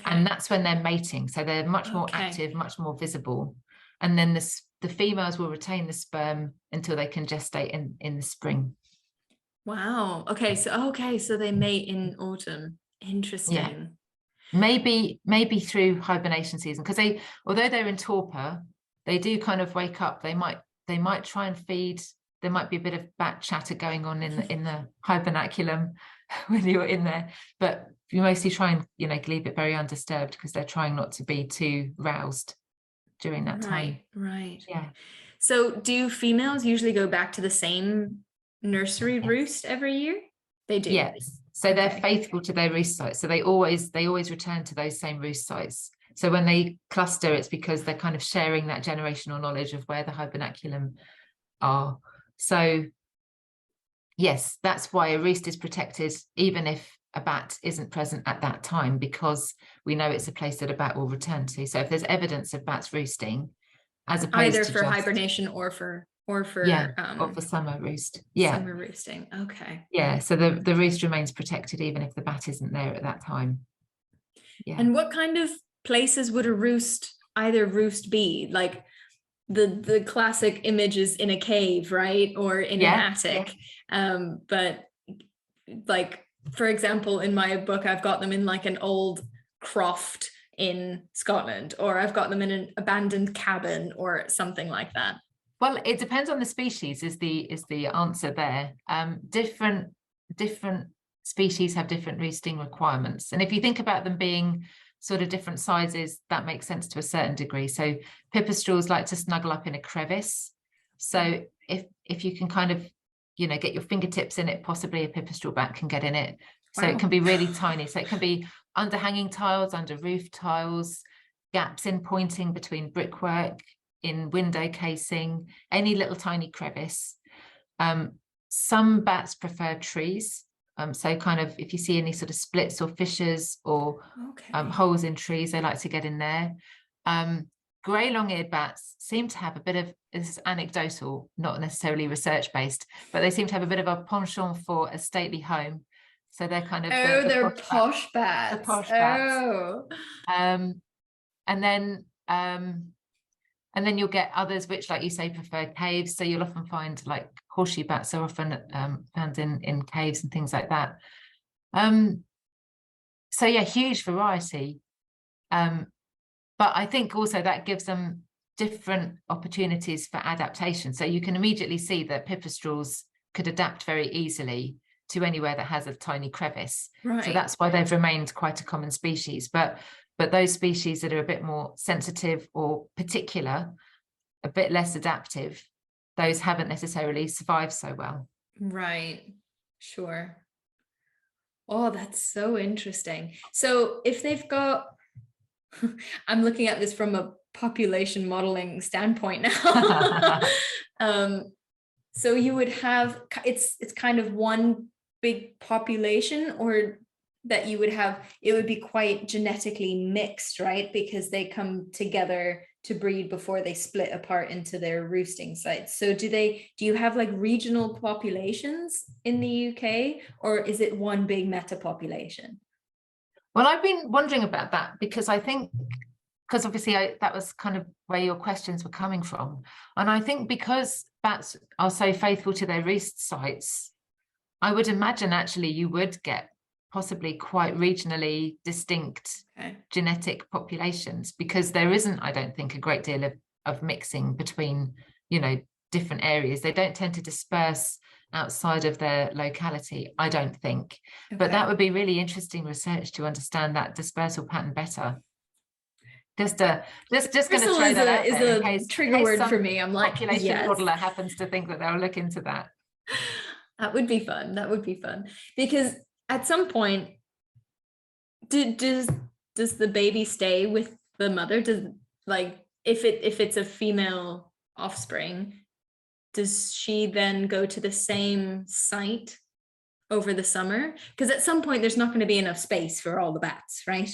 Speaker 2: And that's when they're mating. So they're much more active, much more visible. And then the females will retain the sperm until they can gestate in the spring.
Speaker 1: Wow. Okay. So they mate in autumn. Interesting.
Speaker 2: Yeah. Maybe through hibernation season, because although they're in torpor, they do kind of wake up. They might try and feed. There might be a bit of bat chatter going on in the hibernaculum when you're in there, but you mostly try and leave it very undisturbed, because they're trying not to be too roused during that time.
Speaker 1: Right.
Speaker 2: Yeah.
Speaker 1: So do females usually go back to the same nursery roost every year? They do.
Speaker 2: Yes. So they're faithful to their roost sites. So they always return to those same roost sites. So when they cluster, it's because they're kind of sharing that generational knowledge of where the hibernaculum are. So yes, that's why a roost is protected, even if a bat isn't present at that time, because we know it's a place that a bat will return to. So if there's evidence of bats roosting, as opposed
Speaker 1: either
Speaker 2: to
Speaker 1: for hibernation or for
Speaker 2: summer roost.
Speaker 1: Summer roosting. Okay.
Speaker 2: Yeah. So the roost remains protected even if the bat isn't there at that time. Yeah.
Speaker 1: And what kind of places would a roost be? Like the classic image is in a cave, right? Or in an attic. Yeah. But like, for example, in my book, I've got them in like an old croft in Scotland, or I've got them in an abandoned cabin or something like that.
Speaker 2: Well, it depends on the species is the answer there. Different species have different roosting requirements. And if you think about them being sort of different sizes, that makes sense to a certain degree. So pipistrelles like to snuggle up in a crevice. So if you can kind of, get your fingertips in it, possibly a pipistrelle bat can get in it. So it can be really tiny. So it can be under hanging tiles, under roof tiles, gaps in pointing between brickwork, in window casing, any little tiny crevice. Some bats prefer trees. So kind of if you see any sort of splits or fissures or holes in trees, they like to get in there. Grey long-eared bats seem to have a bit of, this is anecdotal, not necessarily research-based, but they seem to have a bit of a penchant for a stately home. So they're kind of
Speaker 1: they're
Speaker 2: posh
Speaker 1: posh
Speaker 2: bats,
Speaker 1: bats.
Speaker 2: the posh bats.
Speaker 1: Oh.
Speaker 2: And then you'll get others which, like you say, prefer caves. So you'll often find like horseshoe bats are often found in caves and things like that. So yeah, huge variety. But I think also that gives them different opportunities for adaptation. So you can immediately see that pipistrelles could adapt very easily to anywhere that has a tiny crevice.
Speaker 1: Right.
Speaker 2: So that's why they've remained quite a common species. But those species that are a bit more sensitive or particular, a bit less adaptive, those haven't necessarily survived so well.
Speaker 1: Right. Sure. Oh, that's so interesting. So if they've got, I'm looking at this from a population modeling standpoint now. So you would have, it's kind of one big population, or that you would have, it would be quite genetically mixed, right? Because they come together to breed before they split apart into their roosting sites. So do you have like regional populations in the UK, or is it one big meta population?
Speaker 2: Well, I've been wondering about that because I think, because obviously that was kind of where your questions were coming from. And I think because bats are so faithful to their roost sites, I would imagine actually you would get possibly quite regionally distinct genetic populations, because there isn't, I don't think, a great deal of mixing between, different areas. They don't tend to disperse outside of their locality, I don't think. Okay. But that would be really interesting research to understand that dispersal pattern better. Just going to throw that out there in case trigger word for me. I'm like, population modeler happens to think that they'll look into that.
Speaker 1: That would be fun. That would be fun, because at some point, does the baby stay with the mother? Does, like, if it's a female offspring, does she then go to the same site over the summer? Because at some point there's not going to be enough space for all the bats, right?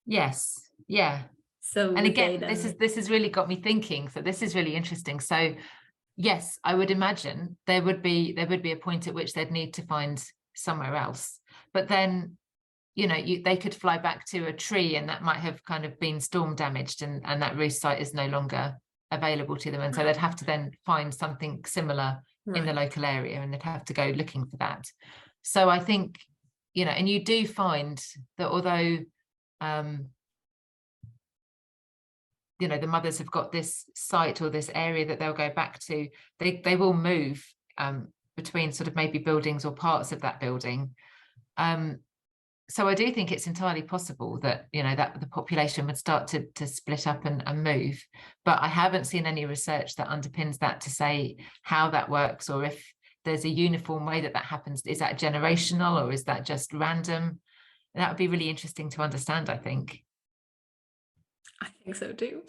Speaker 2: Yes. Yeah. So, and again, this has really got me thinking. So this is really interesting. So yes, I would imagine there would be a point at which they'd need to find somewhere else. But then, they could fly back to a tree, and that might have kind of been storm damaged, and that roost site is no longer available to them. And so they'd have to then find something similar in the local area, and they'd have to go looking for that. So I think, and you do find that although, the mothers have got this site or this area that they'll go back to, they will move between sort of maybe buildings or parts of that building. So I do think it's entirely possible that, that the population would start to split up and move. But I haven't seen any research that underpins that to say how that works, or if there's a uniform way that happens. Is that generational, or is that just random? That would be really interesting to understand, I think.
Speaker 1: I think so too.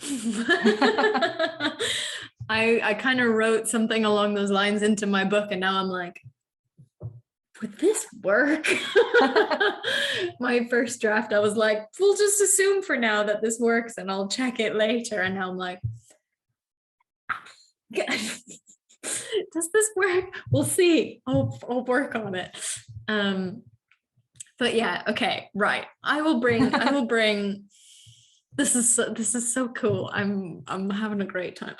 Speaker 1: I kind of wrote something along those lines into my book, and now I'm like, would this work? My first draft, I was like, we'll just assume for now that this works and I'll check it later. And now I'm like, does this work? We'll see. I'll work on it. But yeah, okay, right. I will bring this is so cool. I'm having a great time.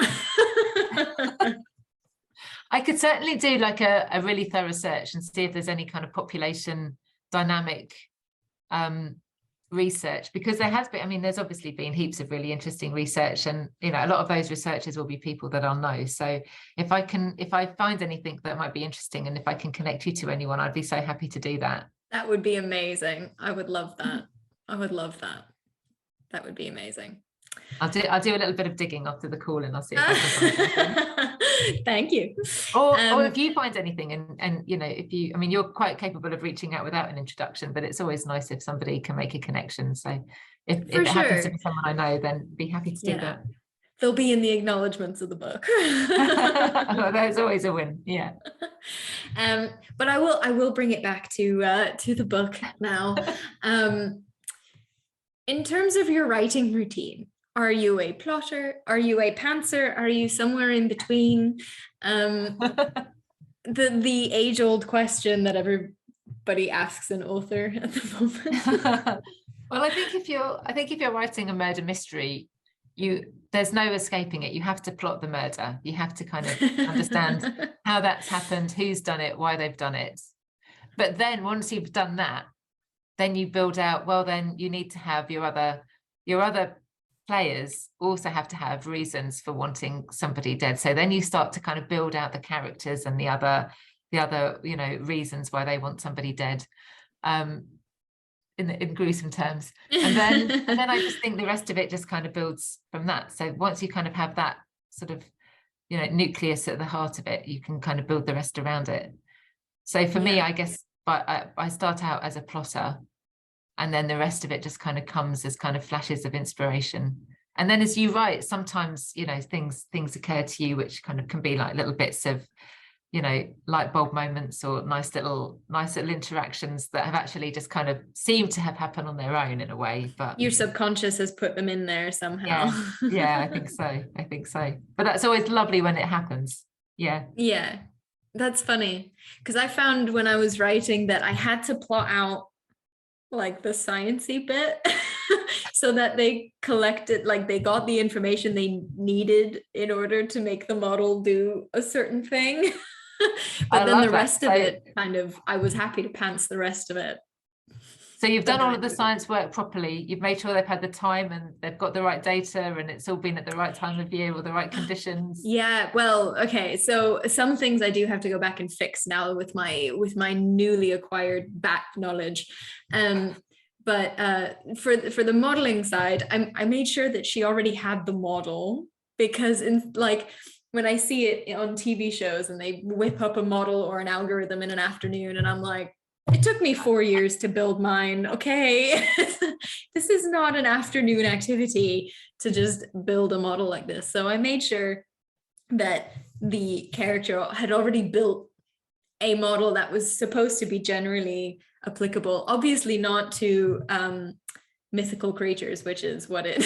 Speaker 2: I could certainly do like a really thorough search and see if there's any kind of population dynamic research, because there has been, there's obviously been heaps of really interesting research, and a lot of those researchers will be people that I'll know. So if I find anything that might be interesting, and if I can connect you to anyone, I'd be so happy to do that.
Speaker 1: That would be amazing. I would love that. I would love that. That would be amazing.
Speaker 2: I'll do a little bit of digging after the call, and I'll see if I can find something.
Speaker 1: Thank you.
Speaker 2: Or if you find anything, and if you, you're quite capable of reaching out without an introduction, but it's always nice if somebody can make a connection. So if it happens to be someone I know, then be happy to do that.
Speaker 1: They'll be in the acknowledgements of the book.
Speaker 2: Well, there's always a win. Yeah.
Speaker 1: But I will bring it back to the book now. In terms of your writing routine, are you a plotter? Are you a pantser? Are you somewhere in between? The age-old question that anybody asks an author at the moment.
Speaker 2: Well, I think if you're writing a murder mystery, there's no escaping it. You have to plot the murder. You have to kind of understand how that's happened, who's done it, why they've done it. But then once you've done that, then you build out, well, then you need to have your other players also have to have reasons for wanting somebody dead. So then you start to kind of build out the characters and the other reasons why they want somebody dead, in gruesome terms. And then I just think the rest of it just kind of builds from that. So once you kind of have that sort of nucleus at the heart of it, you can kind of build the rest around it. So for me, I guess, I start out as a plotter, and then the rest of it just kind of comes as kind of flashes of inspiration. And then as you write, sometimes, things occur to you, which kind of can be like little bits of, light bulb moments or nice little interactions that have actually just kind of seem to have happened on their own in a way. But
Speaker 1: your subconscious has put them in there somehow.
Speaker 2: Yeah, I think so. But that's always lovely when it happens. Yeah.
Speaker 1: Yeah, that's funny. Because I found when I was writing that I had to plot out like the sciencey bit so that they collected, like they got the information they needed in order to make the model do a certain thing. But then the rest of it kind of, I was happy to pants the rest of it.
Speaker 2: So you've done all of the science work properly. You've made sure they've had the time and they've got the right data and it's all been at the right time of year or the right conditions.
Speaker 1: Yeah, well, okay. So some things I do have to go back and fix now with my newly acquired back knowledge. But for the modeling side, I made sure that she already had the model, because when I see it on TV shows and they whip up a model or an algorithm in an afternoon, and I'm like, it took me 4 years to build mine. Okay, this is not an afternoon activity to just build a model like this. So I made sure that the character had already built a model that was supposed to be generally applicable, obviously not to mythical creatures, which is what it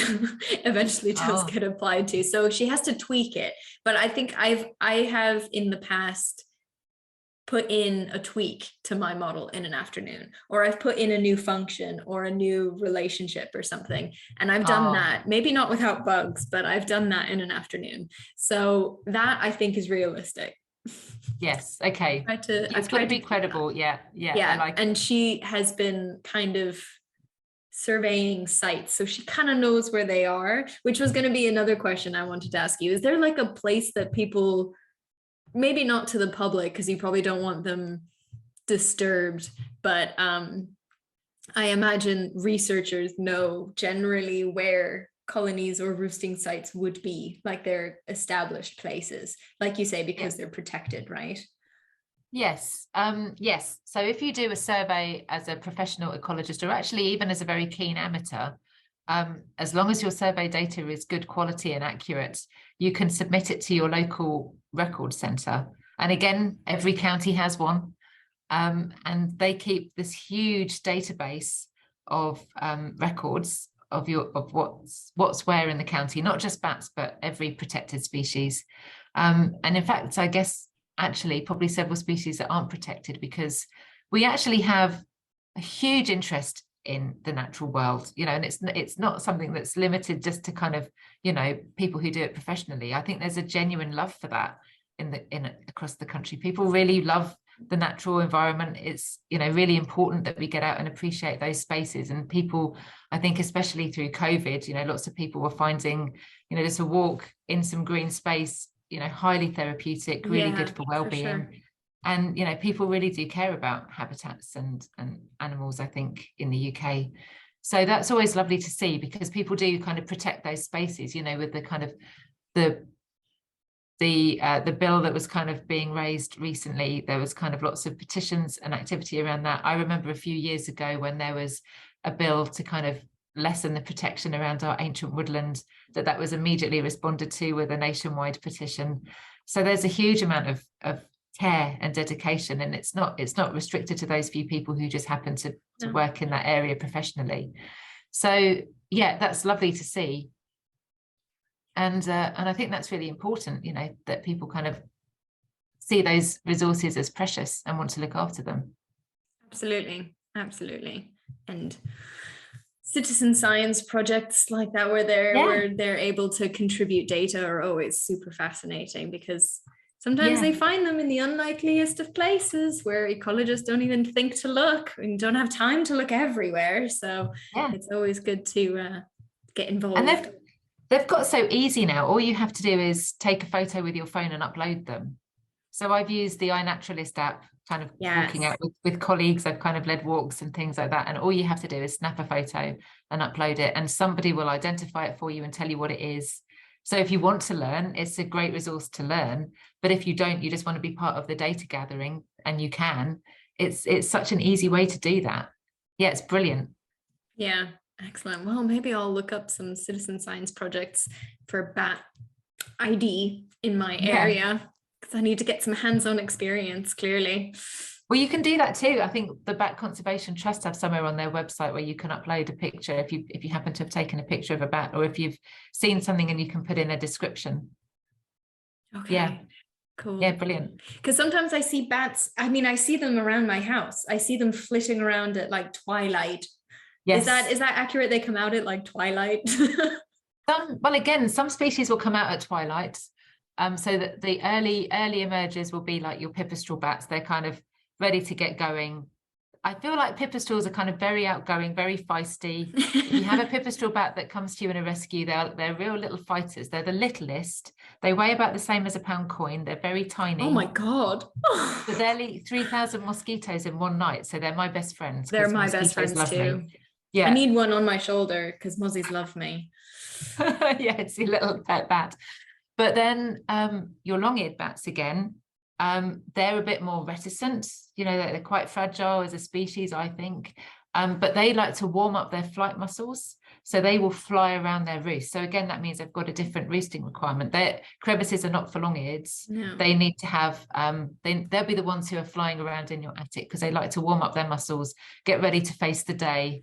Speaker 1: eventually does get applied to. So she has to tweak it. But I think I have in the past put in a tweak to my model in an afternoon, or I've put in a new function or a new relationship or something. And I've done that, maybe not without bugs, but I've done that in an afternoon. So that I think is realistic.
Speaker 2: Yes. Okay. It's got to be credible. Yeah.
Speaker 1: And she has been kind of surveying sites, so she kind of knows where they are, which was going to be another question I wanted to ask you. Is there like a place that people, maybe not to the public because you probably don't want them disturbed, but I imagine researchers know generally where colonies or roosting sites would be, like they're established places, like you say, because they're protected, right?
Speaker 2: Yes. Yes. So if you do a survey as a professional ecologist, or actually even as a very keen amateur, as long as your survey data is good quality and accurate, you can submit it to your local record centre. And again, every county has one. And they keep this huge database of records of what's where in the county, not just bats, but every protected species. And in fact, I guess actually probably several species that aren't protected, because we actually have a huge interest in the natural world, and it's not something that's limited just to kind of, people who do it professionally. I think there's a genuine love for that across the country. People really love the natural environment. It's, really important that we get out and appreciate those spaces. And people, I think, especially through COVID, lots of people were finding, just a walk in some green space, highly therapeutic, really good for well-being. For sure. And, people really do care about habitats and animals, I think, in the UK. So that's always lovely to see, because people do kind of protect those spaces, with the kind of the bill that was kind of being raised recently. There was kind of lots of petitions and activity around that. I remember a few years ago when there was a bill to kind of lessen the protection around our ancient woodland, that was immediately responded to with a nationwide petition. So there's a huge amount of care and dedication, and it's not restricted to those few people who just happen to work in that area professionally. So yeah, that's lovely to see. And I think that's really important, that people kind of see those resources as precious and want to look after them.
Speaker 1: Absolutely, absolutely. And citizen science projects like that where they're able to contribute data are always super fascinating, because sometimes they find them in the unlikeliest of places where ecologists don't even think to look and don't have time to look everywhere. So it's always good to get involved.
Speaker 2: And they've got so easy now. All you have to do is take a photo with your phone and upload them. So I've used the iNaturalist app, kind of walking out with colleagues. I've kind of led walks and things like that. And all you have to do is snap a photo and upload it, and somebody will identify it for you and tell you what it is. So if you want to learn, it's a great resource to learn. But if you don't, you just want to be part of the data gathering, and you can. It's such an easy way to do that. Yeah, it's brilliant.
Speaker 1: Yeah, excellent. Well, maybe I'll look up some citizen science projects for bat ID in my area, because I need to get some hands-on experience, clearly.
Speaker 2: Well, you can do that too. I think the Bat Conservation Trust have somewhere on their website where you can upload a picture if you happen to have taken a picture of a bat, or if you've seen something and you can put in a description.
Speaker 1: Okay.
Speaker 2: Yeah.
Speaker 1: Cool.
Speaker 2: Yeah, brilliant.
Speaker 1: Because sometimes I see bats, I mean, I see them around my house. I see them flitting around at like twilight.
Speaker 2: Yes.
Speaker 1: Is that accurate? They come out at like twilight?
Speaker 2: Well, again, some species will come out at twilight. So that the early emergers will be like your pipistrelle bats. They're kind of ready to get going. I feel like pipistrelles are kind of very outgoing, very feisty. If you have a pipistrelle bat that comes to you in a rescue, they're real little fighters. They're the littlest. They weigh about the same as a pound coin. They're very tiny.
Speaker 1: Oh my God.
Speaker 2: But they'll eat 3,000 mosquitoes in one night. So they're my best friends.
Speaker 1: They're my best friends too.
Speaker 2: Yeah.
Speaker 1: I need one on my shoulder because mozzies love me.
Speaker 2: Yeah, it's your little pet bat. But then your long-eared bats again, they're a bit more reticent. You know, they're quite fragile as a species, I think. But they like to warm up their flight muscles. So they will fly around their roost. So again, that means they've got a different roosting requirement. Their crevices are not for long-eareds.
Speaker 1: No.
Speaker 2: They need to have, they'll be the ones who are flying around in your attic because they like to warm up their muscles, get ready to face the day,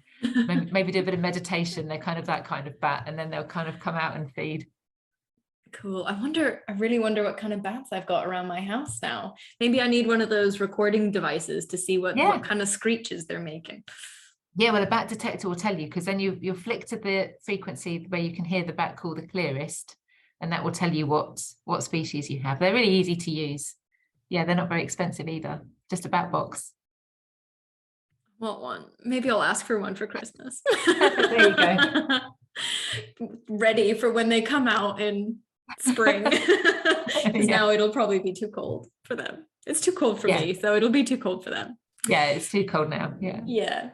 Speaker 2: maybe do a bit of meditation. They're kind of that kind of bat, and then they'll kind of come out and feed.
Speaker 1: Cool. I really wonder what kind of bats I've got around my house now. Maybe I need one of those recording devices to see what kind of screeches they're making.
Speaker 2: Yeah, well, a bat detector will tell you, because then you'll flick to the frequency where you can hear the bat call the clearest, and that will tell you what species you have. They're really easy to use. Yeah, they're not very expensive either. Just a bat box.
Speaker 1: Want one? Maybe I'll ask for one for Christmas.
Speaker 2: There you go.
Speaker 1: Ready for when they come out in spring. Now it'll probably be too cold for them. It's too cold for me, so it'll be too cold for them.
Speaker 2: Yeah, it's too cold now.
Speaker 1: Yeah.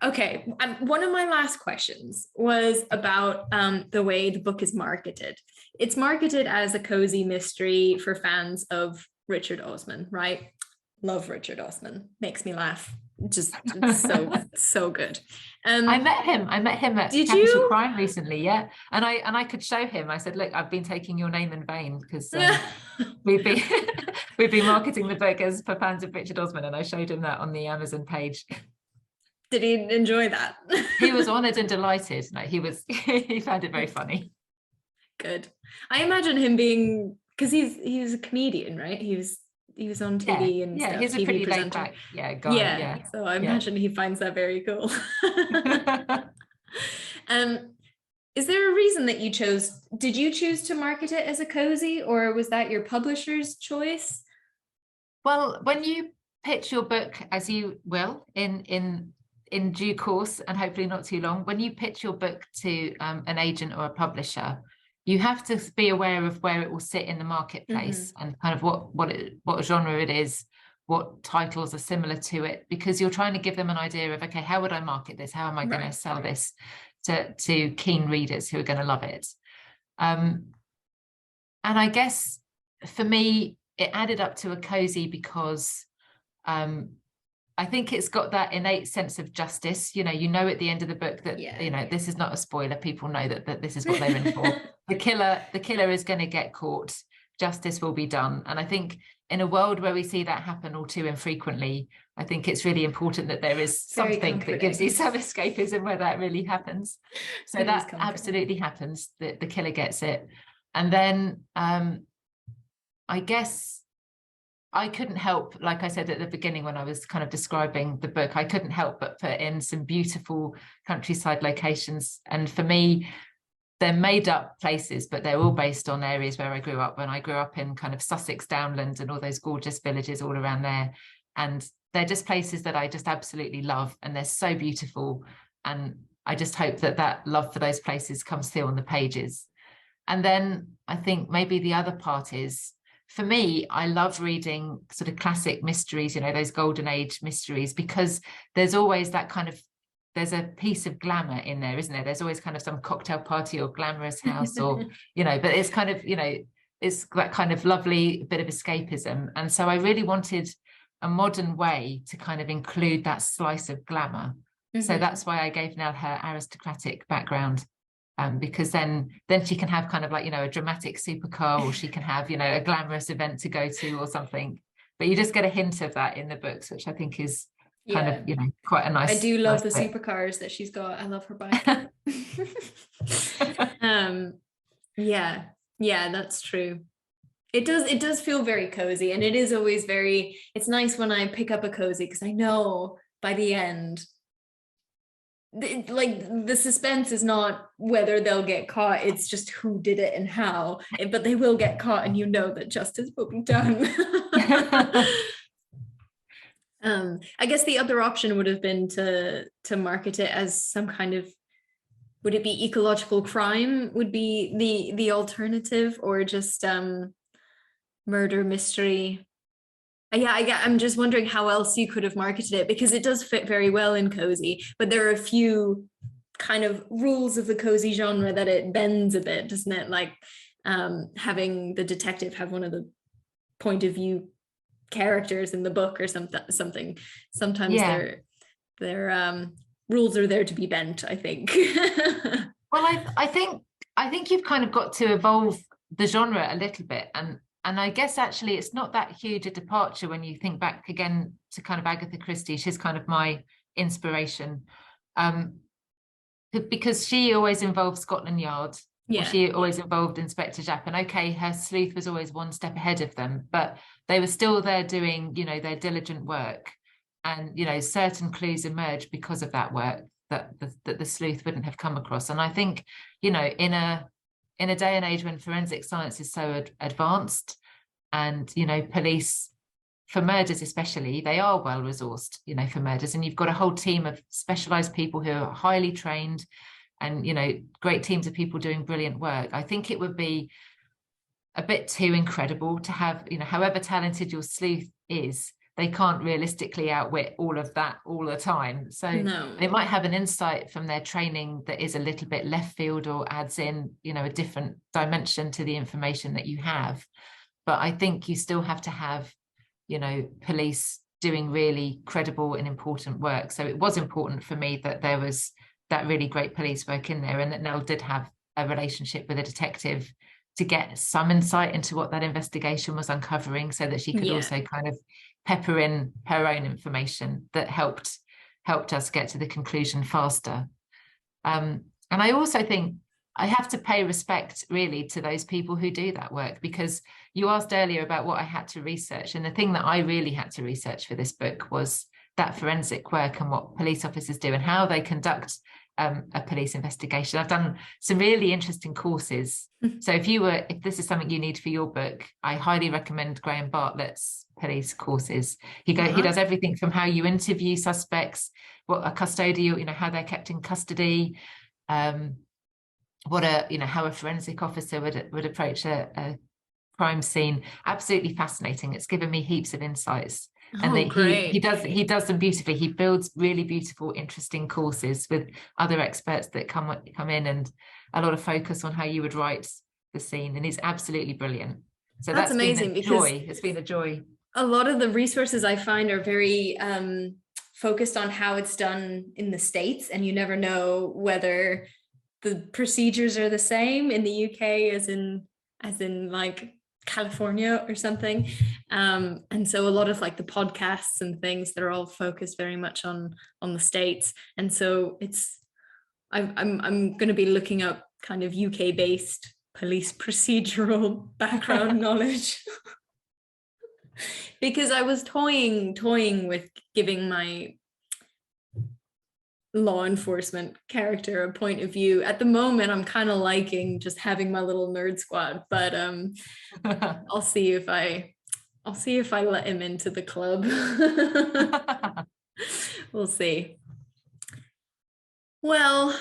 Speaker 1: Okay. One of my last questions was about the way the book is marketed. It's marketed as a cozy mystery for fans of Richard Osman, right? Love Richard Osman. Makes me laugh. Just so good.
Speaker 2: I met him at Capital Crime recently, and I could show him. I said, look, I've been taking your name in vain, because we've been marketing the book as for fans of Richard Osman, and I showed him that on the Amazon page.
Speaker 1: Did he enjoy that?
Speaker 2: He was honoured and delighted. No, he found it very funny.
Speaker 1: Good. I imagine him being, because he's a comedian, right? He was on TV and stuff.
Speaker 2: He's a pretty laid back guy.
Speaker 1: So I imagine he finds that very cool. Is there a reason that did you choose to market it as a cozy, or was that your publisher's choice?
Speaker 2: Well, when you pitch your book, as you will in due course, and hopefully not too long, when you pitch your book to an agent or a publisher, you have to be aware of where it will sit in the marketplace, and kind of what genre it is, what titles are similar to it, because you're trying to give them an idea of, okay, how would I market this? How am I going to sell this to keen readers who are going to love it? And I guess for me, it added up to a cozy because I think it's got that innate sense of justice. You know at the end of the book that this is not a spoiler. People know that this is what they're in for. The killer is going to get caught. Justice will be done. And I think in a world where we see that happen all too infrequently, I think it's really important that there is something that gives you some escapism where that really happens. So that absolutely happens. The killer gets it. And then I guess I couldn't help, like I said at the beginning when I was kind of describing the book, I couldn't help but put in some beautiful countryside locations. And for me, they're made up places, but they're all based on areas where I grew up. When I grew up in kind of Sussex Downland and all those gorgeous villages all around there. And they're just places that I just absolutely love. And they're so beautiful. And I just hope that that love for those places comes through on the pages. And then I think maybe the other part is, for me, I love reading sort of classic mysteries, you know, those golden age mysteries, because there's always that kind of, there's a piece of glamour in there, isn't there? There's always kind of some cocktail party or glamorous house or, you know, but it's kind of, you know, it's that kind of lovely bit of escapism. And so I really wanted a modern way to kind of include that slice of glamour. So that's why I gave Nell her aristocratic background. Because then she can have kind of like, you know, a dramatic supercar, or she can have, you know, a glamorous event to go to or something. But you just get a hint of that in the books, which I think is kind of, you know, quite a nice.
Speaker 1: I do love the
Speaker 2: bit.
Speaker 1: supercars that she's got. I love her bike. Yeah, that's true. It does feel very cozy, and it is always very, it's nice when I pick up a cozy because I know by the end, like the suspense is not whether they'll get caught, it's just who did it and how, but they will get caught and you know that justice will be done. I guess the other option would have been to market it as some kind of, would it be ecological crime would be the alternative, or just murder mystery? I'm just wondering how else you could have marketed it, because it does fit very well in cozy, but there are a few kind of rules of the cozy genre that it bends a bit, doesn't it? Like having the detective have one of the point of view characters in the book or something. Sometimes their rules are there to be bent, I think.
Speaker 2: Well, I think you've kind of got to evolve the genre a little bit, and I guess actually it's not that huge a departure when you think back again to kind of Agatha Christie. She's kind of my inspiration, because she always involved Scotland Yard. Yeah. She always involved Inspector Japp. And okay, her sleuth was always one step ahead of them, but they were still there doing, you know, their diligent work. And, you know, certain clues emerged because of that work that the sleuth wouldn't have come across. And I think, you know, in a day and age when forensic science is so advanced, and, you know, police, for murders especially, they are well resourced, you know, for murders. And you've got a whole team of specialized people who are highly trained, and, you know, great teams of people doing brilliant work. I think it would be a bit too incredible to have, you know, however talented your sleuth is, they can't realistically outwit all of that all the time. So they might have an insight from their training that is a little bit left field, or adds in, you know, a different dimension to the information that you have. But I think you still have to have, you know, police doing really credible and important work. So it was important for me that there was that really great police work in there, and that Nell did have a relationship with a detective to get some insight into what that investigation was uncovering, so that she could also kind of pepper in her own information that helped us get to the conclusion faster. And I also think I have to pay respect really to those people who do that work, because you asked earlier about what I had to research, and the thing that I really had to research for this book was that forensic work and what police officers do and how they conduct a police investigation. I've done some really interesting courses. So if this is something you need for your book, I highly recommend Graham Bartlett's police courses. He does everything from how you interview suspects, what a custodial, you know, how they're kept in custody, how a forensic officer would approach a crime scene. Absolutely fascinating. It's given me heaps of insights. And he does them beautifully. He builds really beautiful, interesting courses with other experts that come in, and a lot of focus on how you would write the scene. And he's absolutely brilliant. So that's amazing. It's been a joy.
Speaker 1: A lot of the resources I find are very focused on how it's done in the States, and you never know whether the procedures are the same in the UK as in like California or something. And so a lot of like the podcasts and things, they're all focused very much on the States. And so I'm going to be looking up kind of UK based police procedural background knowledge. Because I was toying with giving my law enforcement character a point of view. At the moment, I'm kind of liking just having my little nerd squad, but I'll see if I let him into the club. We'll see. Well,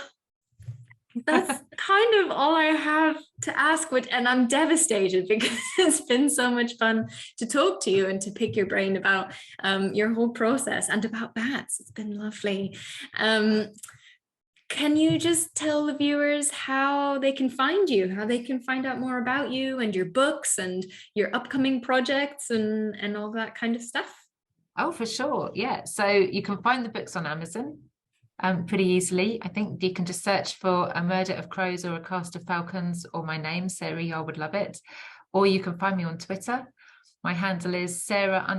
Speaker 1: that's kind of all I have to ask, and I'm devastated because it's been so much fun to talk to you and to pick your brain about your whole process and about bats. It's been lovely. Can you just tell the viewers how they can find you, how they can find out more about you and your books and your upcoming projects and all that kind of stuff?
Speaker 2: Oh, for sure. Yeah. So you can find the books on Amazon pretty easily. I think you can just search for A Murder of Crows or A Cast of Falcons or my name, Sarah Yarwood Lovett, or you can find me on Twitter. My handle is Sarah_Y_L.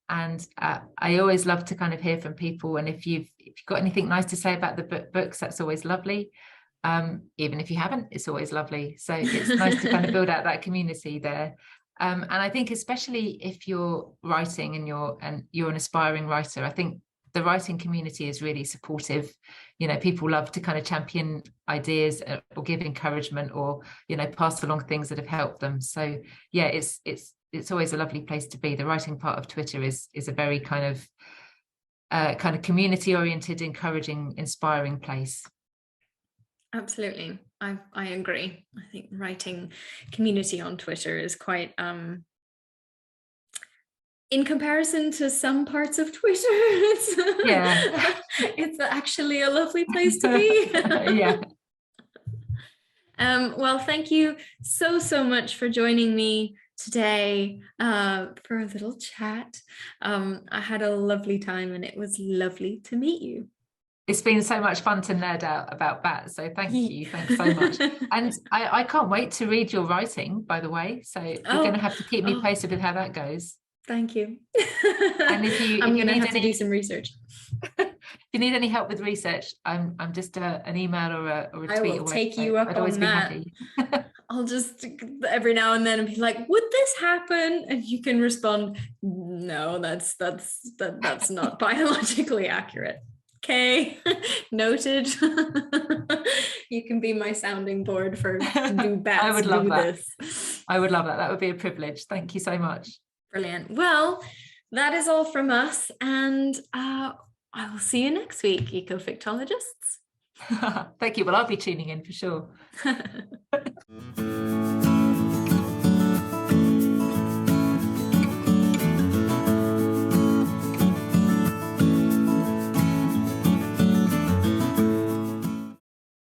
Speaker 2: And I always love to kind of hear from people. And if you've got anything nice to say about the books, that's always lovely. Even if you haven't, it's always lovely. So it's nice to kind of build out that community there. And I think especially if you're writing and you're an aspiring writer, I think the writing community is really supportive. You know, people love to kind of champion ideas or give encouragement or, you know, pass along things that have helped them. So yeah, it's always a lovely place to be. The writing part of Twitter is a very kind of community oriented, encouraging, inspiring place.
Speaker 1: Absolutely. I agree. I think writing community on Twitter is quite in comparison to some parts of Twitter, it's actually a lovely place to be.
Speaker 2: Yeah.
Speaker 1: Well, thank you so much for joining me today for a little chat. I had a lovely time and it was lovely to meet you.
Speaker 2: It's been so much fun to nerd out about bats, so thank you. Thanks so much. And I can't wait to read your writing, by the way, so you're going to have to keep me posted with how that goes.
Speaker 1: Thank you.
Speaker 2: And
Speaker 1: I'm going to have to do some research.
Speaker 2: If you need any help with research, I'm just an email or a tweet away.
Speaker 1: I will take you up on that.
Speaker 2: Happy.
Speaker 1: I'll just every now and then be like, would this happen? And you can respond, no, that's not biologically accurate. Okay, noted. You can be my sounding board for do bats.
Speaker 2: I would love that.
Speaker 1: This.
Speaker 2: I would love that. That would be a privilege. Thank you so much.
Speaker 1: Brilliant. Well, that is all from us, and I will see you next week, eco-fictologists.
Speaker 2: Thank you. Well, I'll be tuning in for sure.